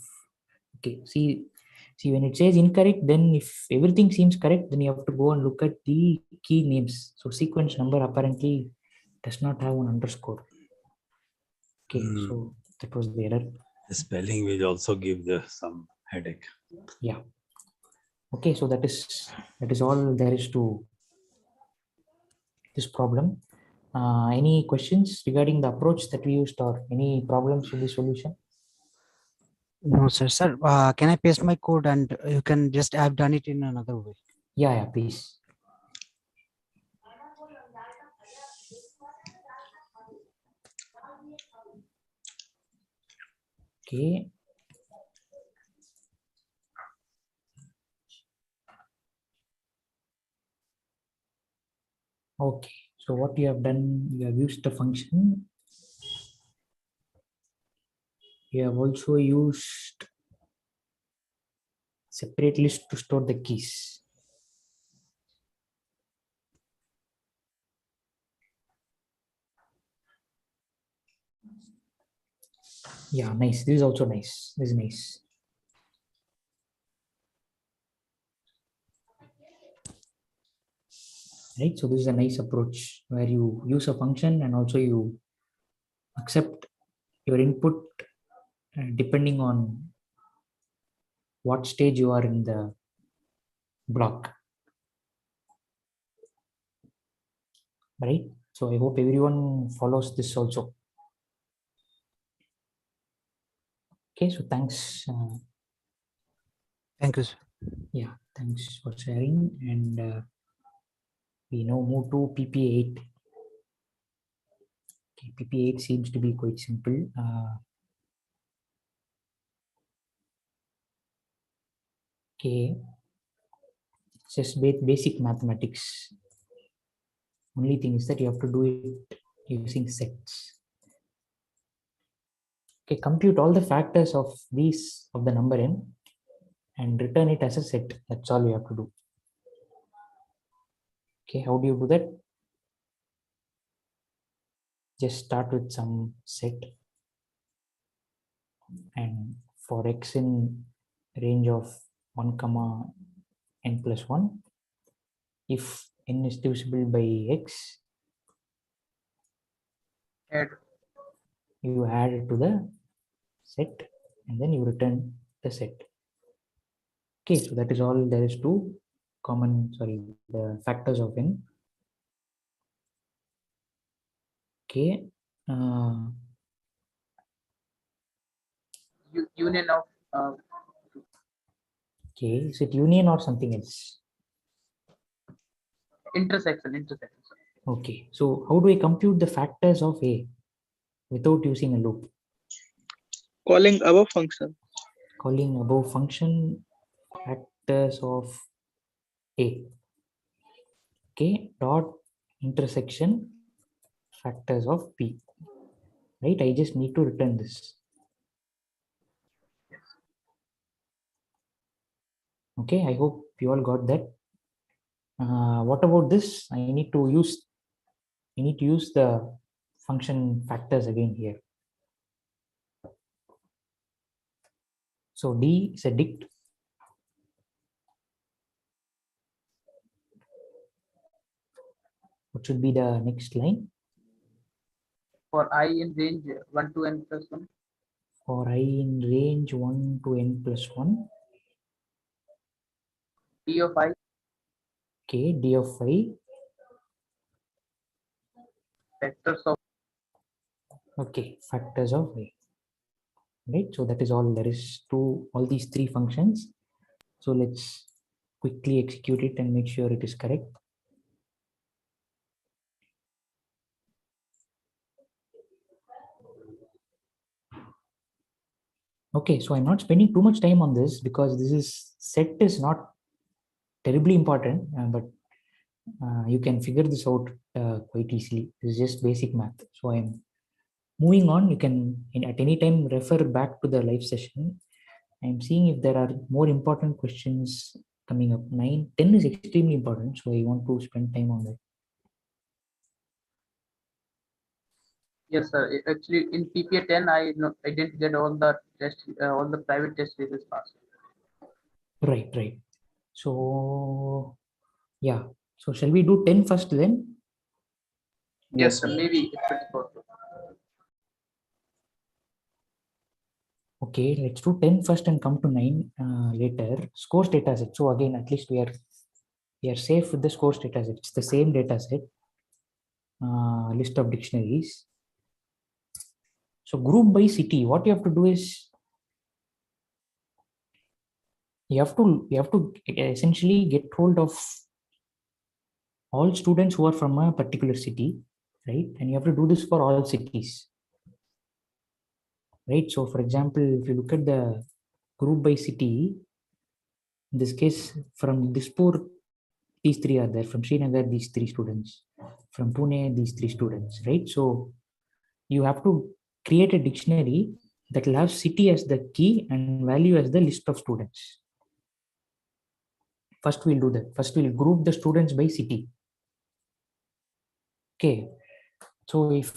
Okay, see when it says incorrect, then if everything seems correct, then you have to go and look at the key names. So sequence number apparently does not have an underscore. Okay, so that was the error. The spelling will also give some headache. Yeah. Okay, so that is all there is to this problem. Any questions regarding the approach that we used, or any problems with the solution? No, sir. Sir, can I paste my code and you can just, I've done it in another way. Yeah, please. Okay. Okay, so what you have done, you have used the function. You have also used separate list to store the keys. Yeah, nice. This is also nice. This is nice. Right, so this is a nice approach where you use a function and also you accept your input depending on what stage you are in the block. Right, so I hope everyone follows this also. Okay, so thanks. Thank you, sir. Yeah, thanks for sharing. And we now move to PP8. Okay, PP8 seems to be quite simple. Okay, it's just basic mathematics. Only thing is that you have to do it using sets. Okay, compute all the factors of these of the number n and return it as a set. That's all you have to do. Okay, how do you do that? Just start with some set, and for x in range of 1 comma n plus 1, if n is divisible by x, you add it to the set and then you return the set. Okay, so that is all there is to the factors of n. Okay, Union of okay, is it union or something else? intersection. Okay, so how do I compute the factors of a without using a loop? Calling above function. Calling above function factors of a. Okay, dot intersection factors of p. Right, I just need to return this. Okay, I hope you all got that. What about this? I need to use the function factors again here. So D is a dict. What should be the next line? For I in range 1 to n plus 1. For I in range 1 to n plus 1. D of I. Okay, D of I. Factors of. Okay, factors of I. Right, so that is all there is to all these three functions. So let's quickly execute it and make sure it is correct. Okay, so I'm not spending too much time on this because this is set is not terribly important, but you can figure this out quite easily. This is just basic math. So I'm moving on. You can at any time refer back to the live session. I'm seeing if there are more important questions coming up. 9, 10 is extremely important, so I want to spend time on that. Yes, sir. Actually, in PPA 10, I didn't get all the all the private test cases passed. Right. So yeah. So shall we do 10 first then? Yes, sir. Maybe it's possible. Okay, let's do 10 first and come to 9 later. Scores data set. So again, at least we are safe with the scores data set. It's the same data set. List of dictionaries. So group by city. What you have to do is you have to essentially get hold of all students who are from a particular city, right? And you have to do this for all cities, right? So for example, if you look at the group by city, in this case from Dispur, these three are there. From Srinagar, these three students. From Pune, these three students, right? So you have to create a dictionary that will have city as the key and value as the list of students. First we'll do that. First we'll group the students by city. Okay, so if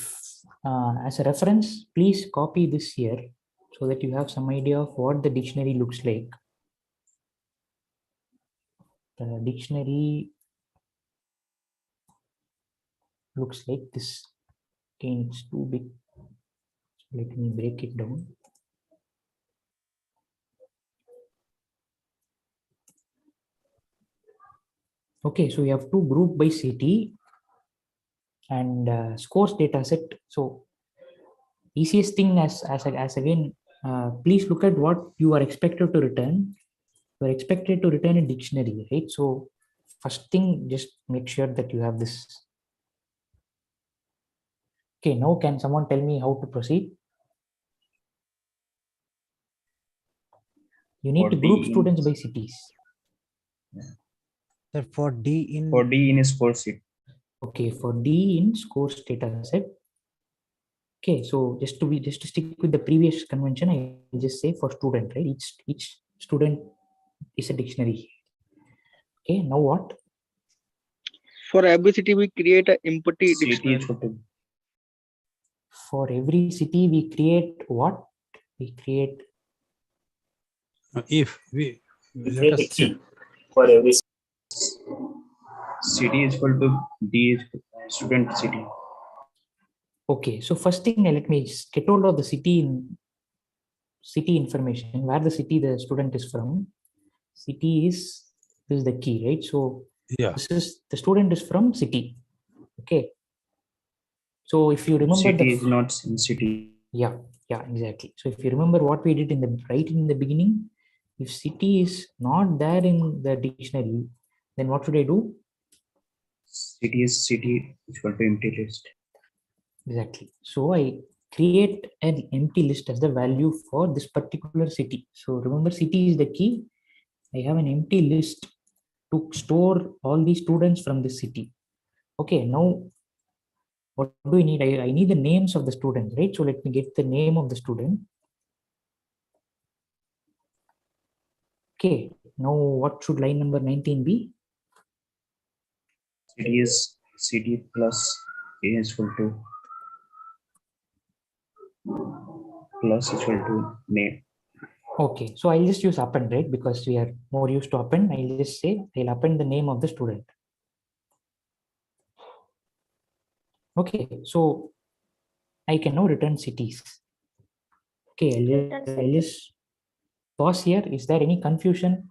as a reference, please copy this here so that you have some idea of what the dictionary looks like. The dictionary looks like this. Okay, it's too big. So let me break it down. Okay, so we have to group by city and scores data set. So easiest thing as again please look at what you are expected to return. You are expected to return a dictionary, right? So first thing, just make sure that you have this. Okay, now can someone tell me how to proceed? You need For to group D in- students by cities. Sir, for D in score sheet. Okay, for D in scores data set. Okay, so just to stick with the previous convention, I will just say for student, right? Each student is a dictionary. Okay, now what? For every city, we create an empty City dictionary. is equal to For every city, we create what? We create If we let create a us key for every city is equal to D is student city. okay. So first thing, let me just get hold of the city information, where the city the student is from. City is this is the key, right? So yeah. this is the student is from city. Okay. So if you remember City is not in city. yeah, exactly. So if you remember what we did in the beginning, if city is not there in the dictionary, then what should I do? City is equal to empty list. Exactly. So I create an empty list as the value for this particular city. So remember, city is the key. I have an empty list to store all the students from this city. Okay, now what do I need? I need the names of the students, right? So let me get the name of the student. Okay, now what should line number 19 be? City is city plus A is equal to plus equal to name. Okay, so I'll just use append, right? Because we are more used to append. I'll just say I'll append the name of the student. Okay, so I can now return cities. Okay, I'll just pause here. Is there any confusion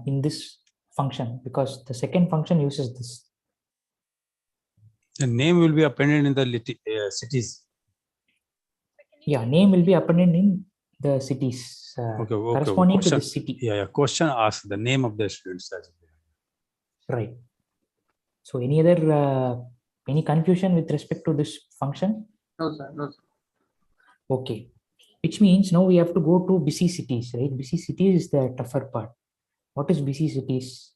in this function? Because the second function uses this. The name will be appended in the cities. Yeah, name will be appended in the cities corresponding to the city. Yeah. Question asks the name of the students. Right. So any other any confusion with respect to this function? No, sir. No, sir. Okay. Which means now we have to go to busy cities, right? Busy cities is the tougher part. What is busy cities?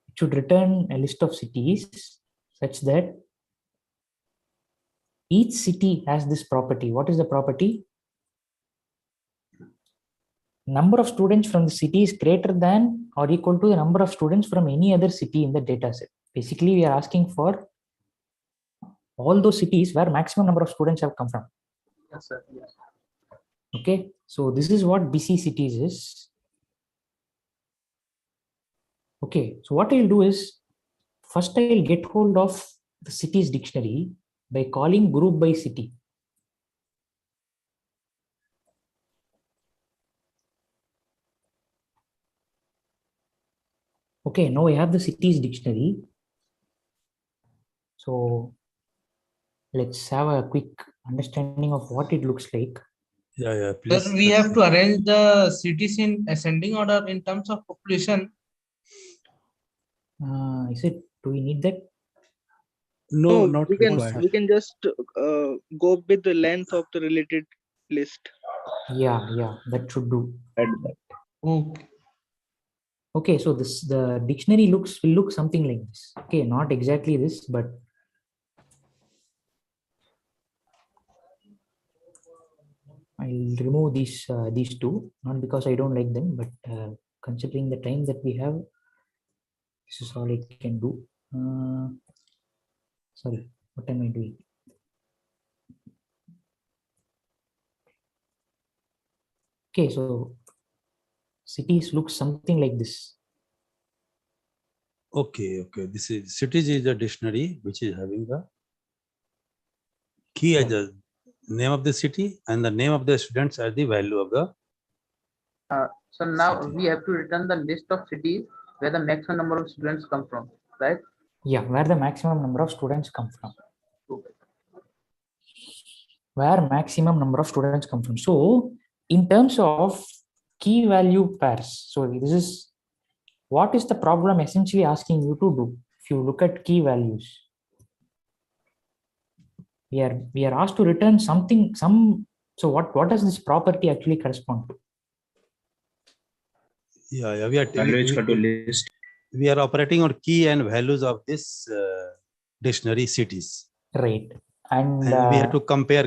It should return a list of cities such that each city has this property. What is the property? Number of students from the city is greater than or equal to the number of students from any other city in the data set. Basically, we are asking for all those cities where maximum number of students have come from. Yes, sir. Yes. Okay, so this is what BC cities is. Okay, so what I'll do is first I'll get hold of the cities dictionary by calling group by city. Okay, now I have the cities dictionary. So let's have a quick understanding of what it looks like. Yeah, please. Sir, we have to arrange the cities in ascending order in terms of population. Is it? Do we need that? No, not we can required. we can just go with the length of the related list. Yeah, that should do. Okay. Okay, so the dictionary will look something like this. Okay, not exactly this, but I'll remove these two, not because I don't like them, but considering the time that we have, this is all I can do. Sorry, what am I doing? Okay, so cities look something like this. Okay. This is cities is a dictionary which is having the key as the name of the city and the name of the students as the value of the. So now we have to return the list of cities where the maximum number of students come from, right? Yeah, where the maximum number of students come from. where maximum number of students come from. So in terms of key value pairs, so this is what is the problem essentially asking you to do. If you look at key values, we are asked to return something, so what does this property actually correspond to? Yeah, list. We are operating on key and values of this dictionary cities. Right. And we have to compare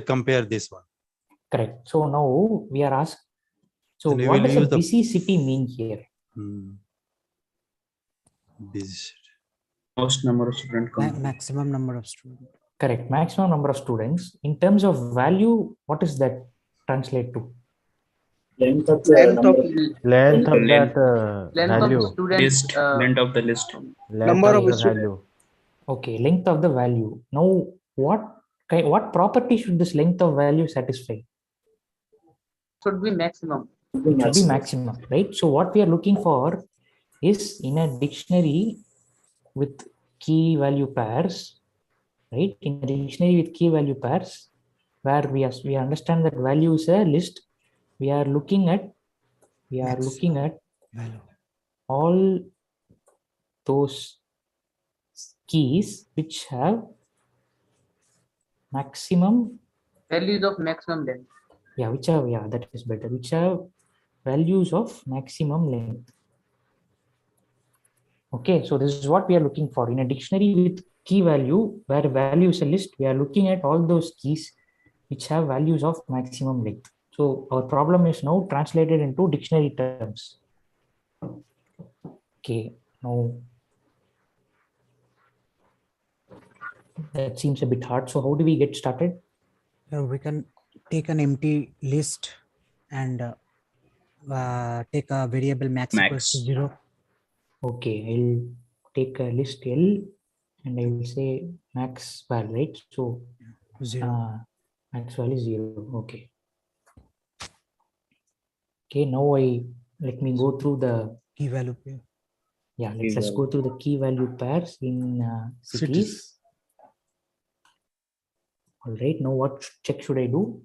this one. Correct. So now we are asked, so And what does a busy city mean here? Busy city. Most number of students. Maximum number of students. Correct. Maximum number of students. In terms of value, what does that translate to? Length of Length of that Length value. of students. List. Length of the list. Number of the students. value. Okay, length of the value. Now, what property should this length of value satisfy? Should be maximum. Should be maximum, right? So what we are looking for is in a dictionary with key value pairs, right? In a dictionary with key value pairs, where we understand that value is a list. We are looking at all those keys which have maximum Values of maximum length. Yeah, that is better. Which have values of maximum length. Okay, so this is what we are looking for in a dictionary with key value, where value is a list. We are looking at all those keys which have values of maximum length. So our problem is now translated into dictionary terms. Okay, now that seems a bit hard. So how do we get started? We can take an empty list and take a variable max equals to 0. Okay, I'll take a list L and I will say max val, right? So 0. Max value is 0. Okay. Okay, now let me go through the key value pair. Yeah, let's go through the key value pairs in cities. All right, now what check should I do?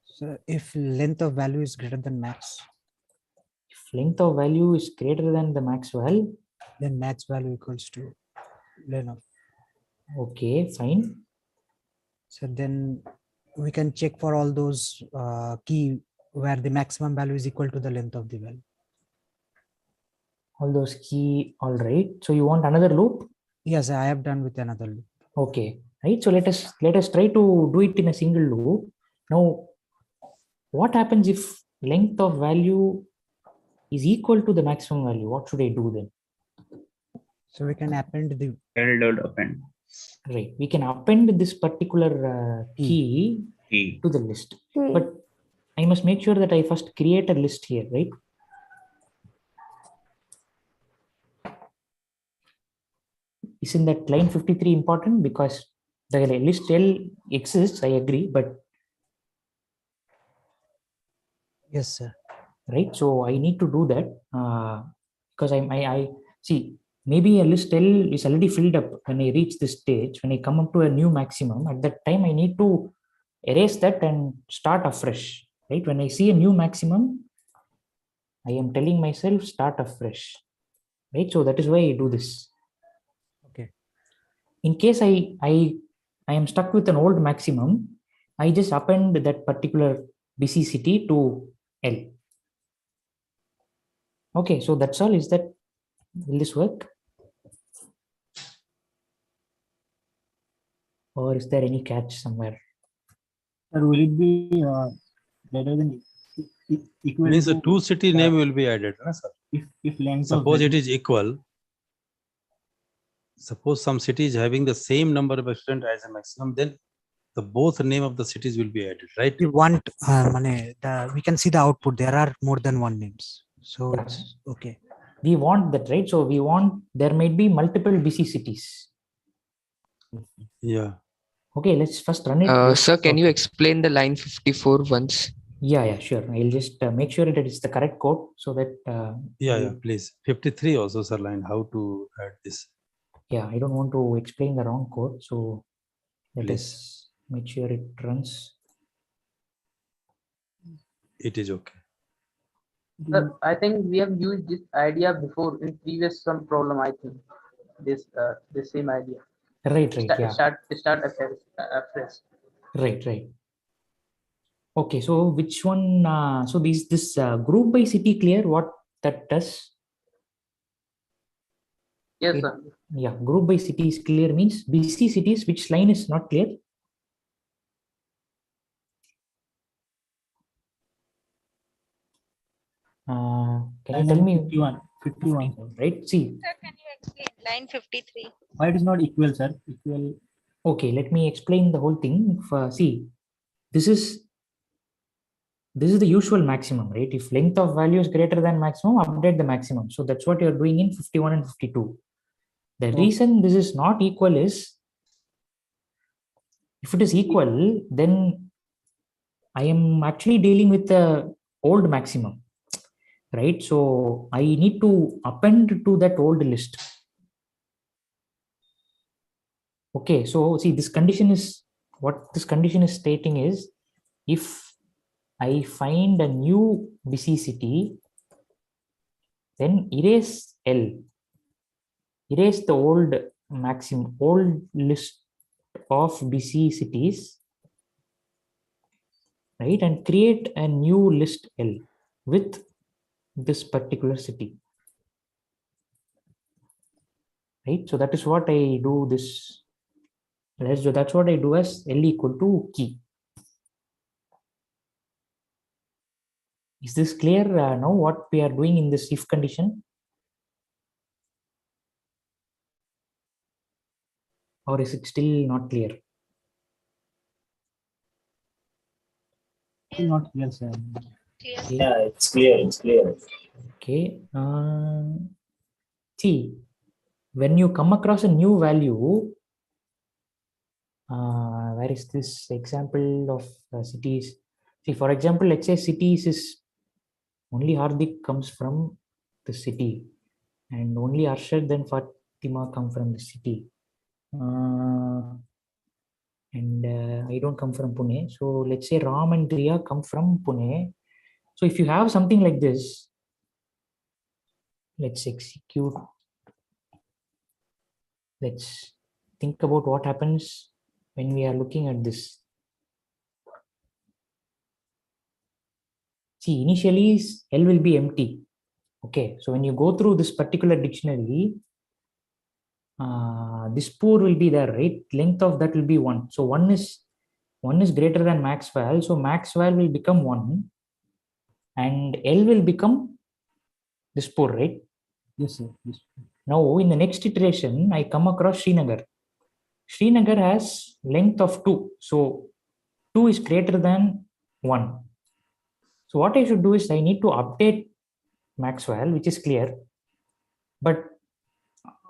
So if length of value is greater than max. If length of value is greater than the max value, then max value equals to len of. Okay, fine. So then we can check for all those key where the maximum value is equal to the length of the value. All those key, all right. So you want another loop? Yes, I have done with another loop. Okay, right. So let us try to do it in a single loop. Now, what happens if length of value is equal to the maximum value? What should I do then? So we can append the append. Right, we can append this particular key to the list, but I must make sure that I first create a list here, right? Isn't that line 53 important? Because the list L exists, I agree, but yes, sir. Right, so I need to do that because I see maybe a list L is already filled up when I reach this stage. When I come up to a new maximum, at that time I need to erase that and start afresh. Right, when I see a new maximum, I am telling myself start afresh. Right, so that is why I do this. Okay. In case I am stuck with an old maximum, I just append that particular busy city to L. Okay, so that's all. Will this work? Or is there any catch somewhere? Or will it be better than equal? Means the two city name will be added, right, sir? If length suppose it is equal. Suppose some city is having the same number of students as a maximum, then the both name of the cities will be added, right? We want we can see the output. There are more than one names, so it's okay. We want that, right? So we want there might be multiple busy cities. Yeah. Okay, let's first run it. Sir, can you explain the line 54 once? Yeah, sure. I'll just make sure that it's the correct code so that. Yeah, please. 53 also, sir, line how to add this. Yeah, I don't want to explain the wrong code, so let us make sure it runs. it is okay. Sir, I think we have used this idea before in previous some problem. I think this same idea. Right, yeah. Start afresh. Right. Okay, so which one? So this group by city clear what that does? Yes, sir. Yeah, group by city is clear means busy cities. Which line is not clear? Can you tell me? 51, right? See. Sir, can you explain line 53? Why it is not equal, sir? Equal. Okay, let me explain the whole thing. See, this is the usual maximum, right? If length of value is greater than maximum, update the maximum. So that's what you're doing in 51 and 52. The reason this is not equal is, if it is equal, then I am actually dealing with the old maximum, right? So I need to append to that old list. Okay, so see, this condition is, what this condition is stating is, if I find a new busy city, then erase L, erase the old maximum, old list of busy cities, right, and create a new list L with this particular city, right? So that is what I do this. That's what I do as L equal to key. Is this clear now what we are doing in this if condition? Or is it still not clear? Still not clear, sir. Yeah, it's clear. Okay. See, when you come across a new value, where is this example of cities? See, for example, let's say cities is only Hardik comes from the city, and only Arshad then Fatima come from the city. And I don't come from Pune. So let's say Ram and Riya come from Pune. So if you have something like this, let's execute. Let's think about what happens when we are looking at this. See, initially L will be empty. Okay, so when you go through this particular dictionary, this poor will be there, right? Length of that will be 1. So 1 is greater than max val. So max val will become 1, and L will become this poor, right? Yes, sir. Yes. Now in the next iteration, I come across Srinagar. Srinagar has length of 2. So 2 is greater than 1. So what I should do is I need to update Maxwell, which is clear. But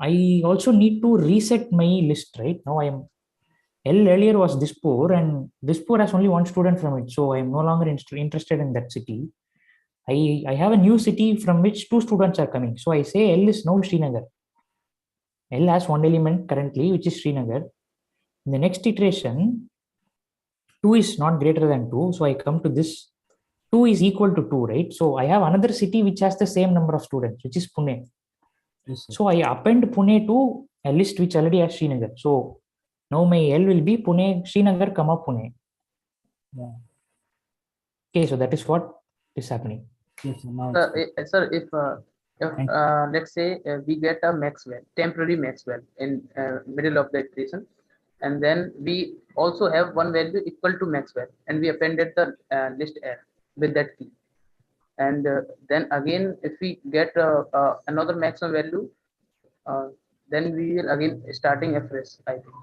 I also need to reset my list, right? Now I am L earlier was Dispur, and Dispur has only one student from it. So I am no longer interested in that city. I have a new city from which 2 students are coming. So I say L is now Srinagar. L has one element currently, which is Srinagar. In the next iteration, 2 is not greater than 2. So I come to this 2 is equal to 2, right? So I have another city which has the same number of students, which is Pune. Yes, sir. So I append Pune to a list which already has Srinagar. So now my L will be Pune, Srinagar, comma Pune. Yeah. Okay, so that is what is happening. Yes, sir. Now Sir, if let's say we get a Maxwell, temporary Maxwell in middle of the equation, and then we also have one value equal to Maxwell, and we appended the list L with that key. And then again, if we get another maximum value, then we will again starting afresh, I think.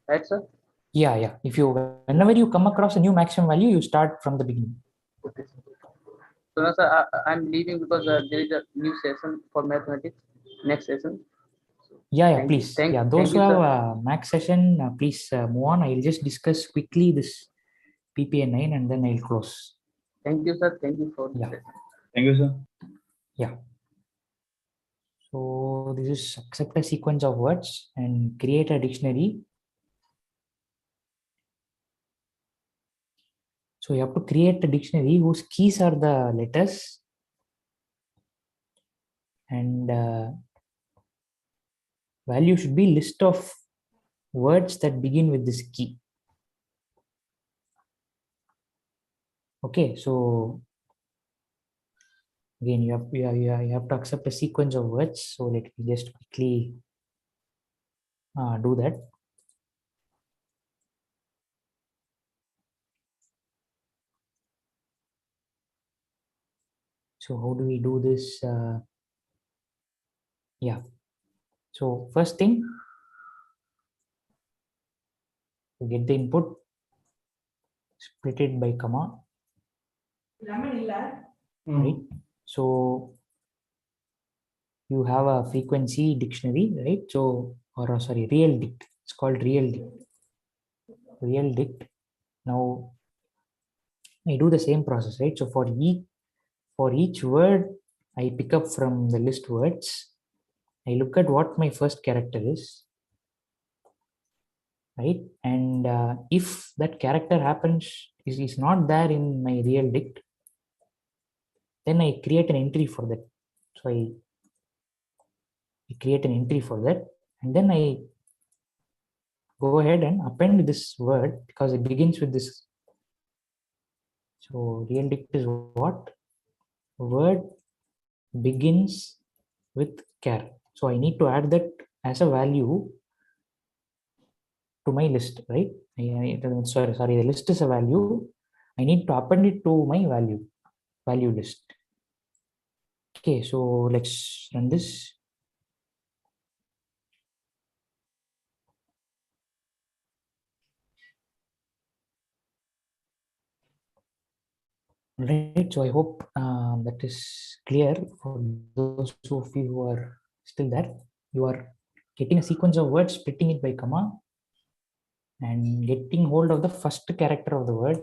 Right, sir? Yeah. Whenever you come across a new maximum value, you start from the beginning. Okay. So now, sir, I'm leaving because there is a new session for mathematics. Next session. Yeah, please. Those who you, have sir. a max session, please move on. I'll just discuss quickly this PPA 9 and then I'll close. Thank you, sir. Thank you for the session. Thank you, sir. Yeah. So this is accept a sequence of words and create a dictionary. So you have to create a dictionary whose keys are the letters, and value should be list of words that begin with this key. Okay, so again, you have to accept a sequence of words. So let me just quickly do that. So how do we do this? Yeah. So first thing, you get the input, split it by comma. Right. So you have a frequency dictionary, right? So, or sorry, real dict. It's called real dict. Real dict. Now I do the same process, right? So for each word I pick up from the list words, I look at what my first character is, right? And if that character is not there in my real dict, then I create an entry for that. So I create an entry for that, and then I go ahead and append this word because it begins with this. So real dict is what? Word begins with char. So I need to add that as a value to my list, right? Sorry, the list is a value. I need to append it to my value list. Okay, so let's run this. Right, so I hope that is clear for those of you who are still there. You are getting a sequence of words, splitting it by comma, and getting hold of the first character of the word.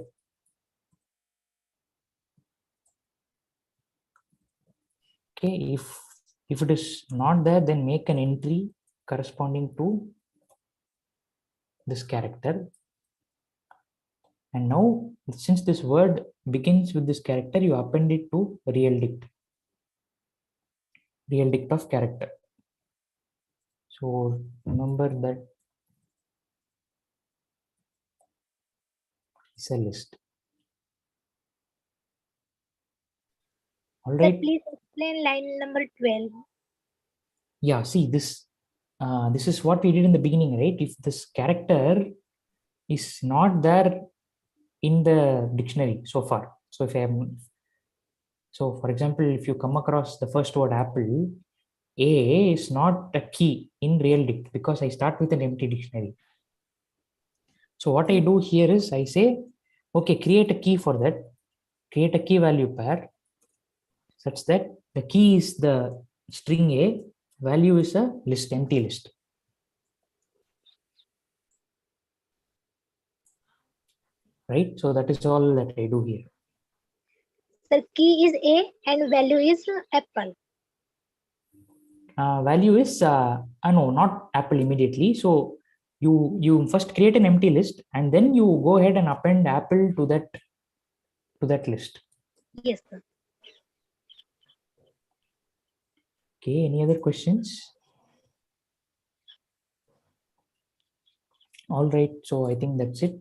Okay, if it is not there, then make an entry corresponding to this character. And now, since this word begins with this character, you append it to real dict of character. So remember that is a list. All right. Sir, please explain line number 12. Yeah, see this. This is what we did in the beginning, right? If this character is not there in the dictionary so far, so if I am, so for example, if you come across the first word apple, A is not a key in real dict because I start with an empty dictionary. So what I do here is I say, okay, create a key for that, create a key value pair such that the key is the string A, value is a list, empty list. Right, so that is all that I do here. The key is A and value is apple. Value is no, not apple immediately. So you first create an empty list and then you go ahead and append apple to that list. Yes, sir. Okay, any other questions? All right, so I think that's it.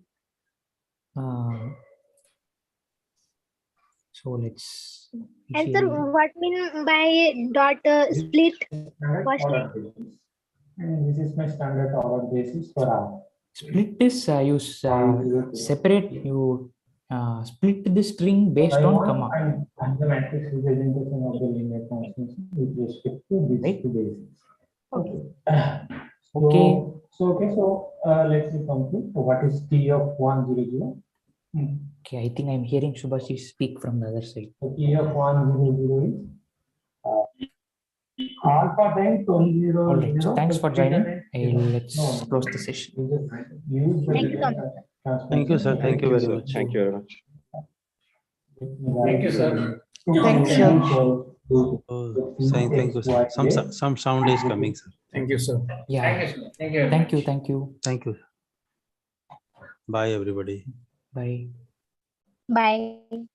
So let's. And sir, what mean by dot split? First line. And this is my standard order basis for R. Split is you separate, you split the string based on comma. And the matrix representation of the linear constants with respect to these two bases. Okay. So let's complete. So what is T of 100? Okay, I think I'm hearing Subhashi speak from the other side. So T of 100 is alpha times 100. All right, so thanks for joining. Let's close the session. Thank you, sir. Thank you, sir. Thank you very much. Thank you very much. Thank you, sir. Thanks, sir. Thank you, sir. Some sound is coming, sir. Thank you, sir. Yeah. Thank you. Thank you. Thank you. Bye, everybody. Bye. Bye.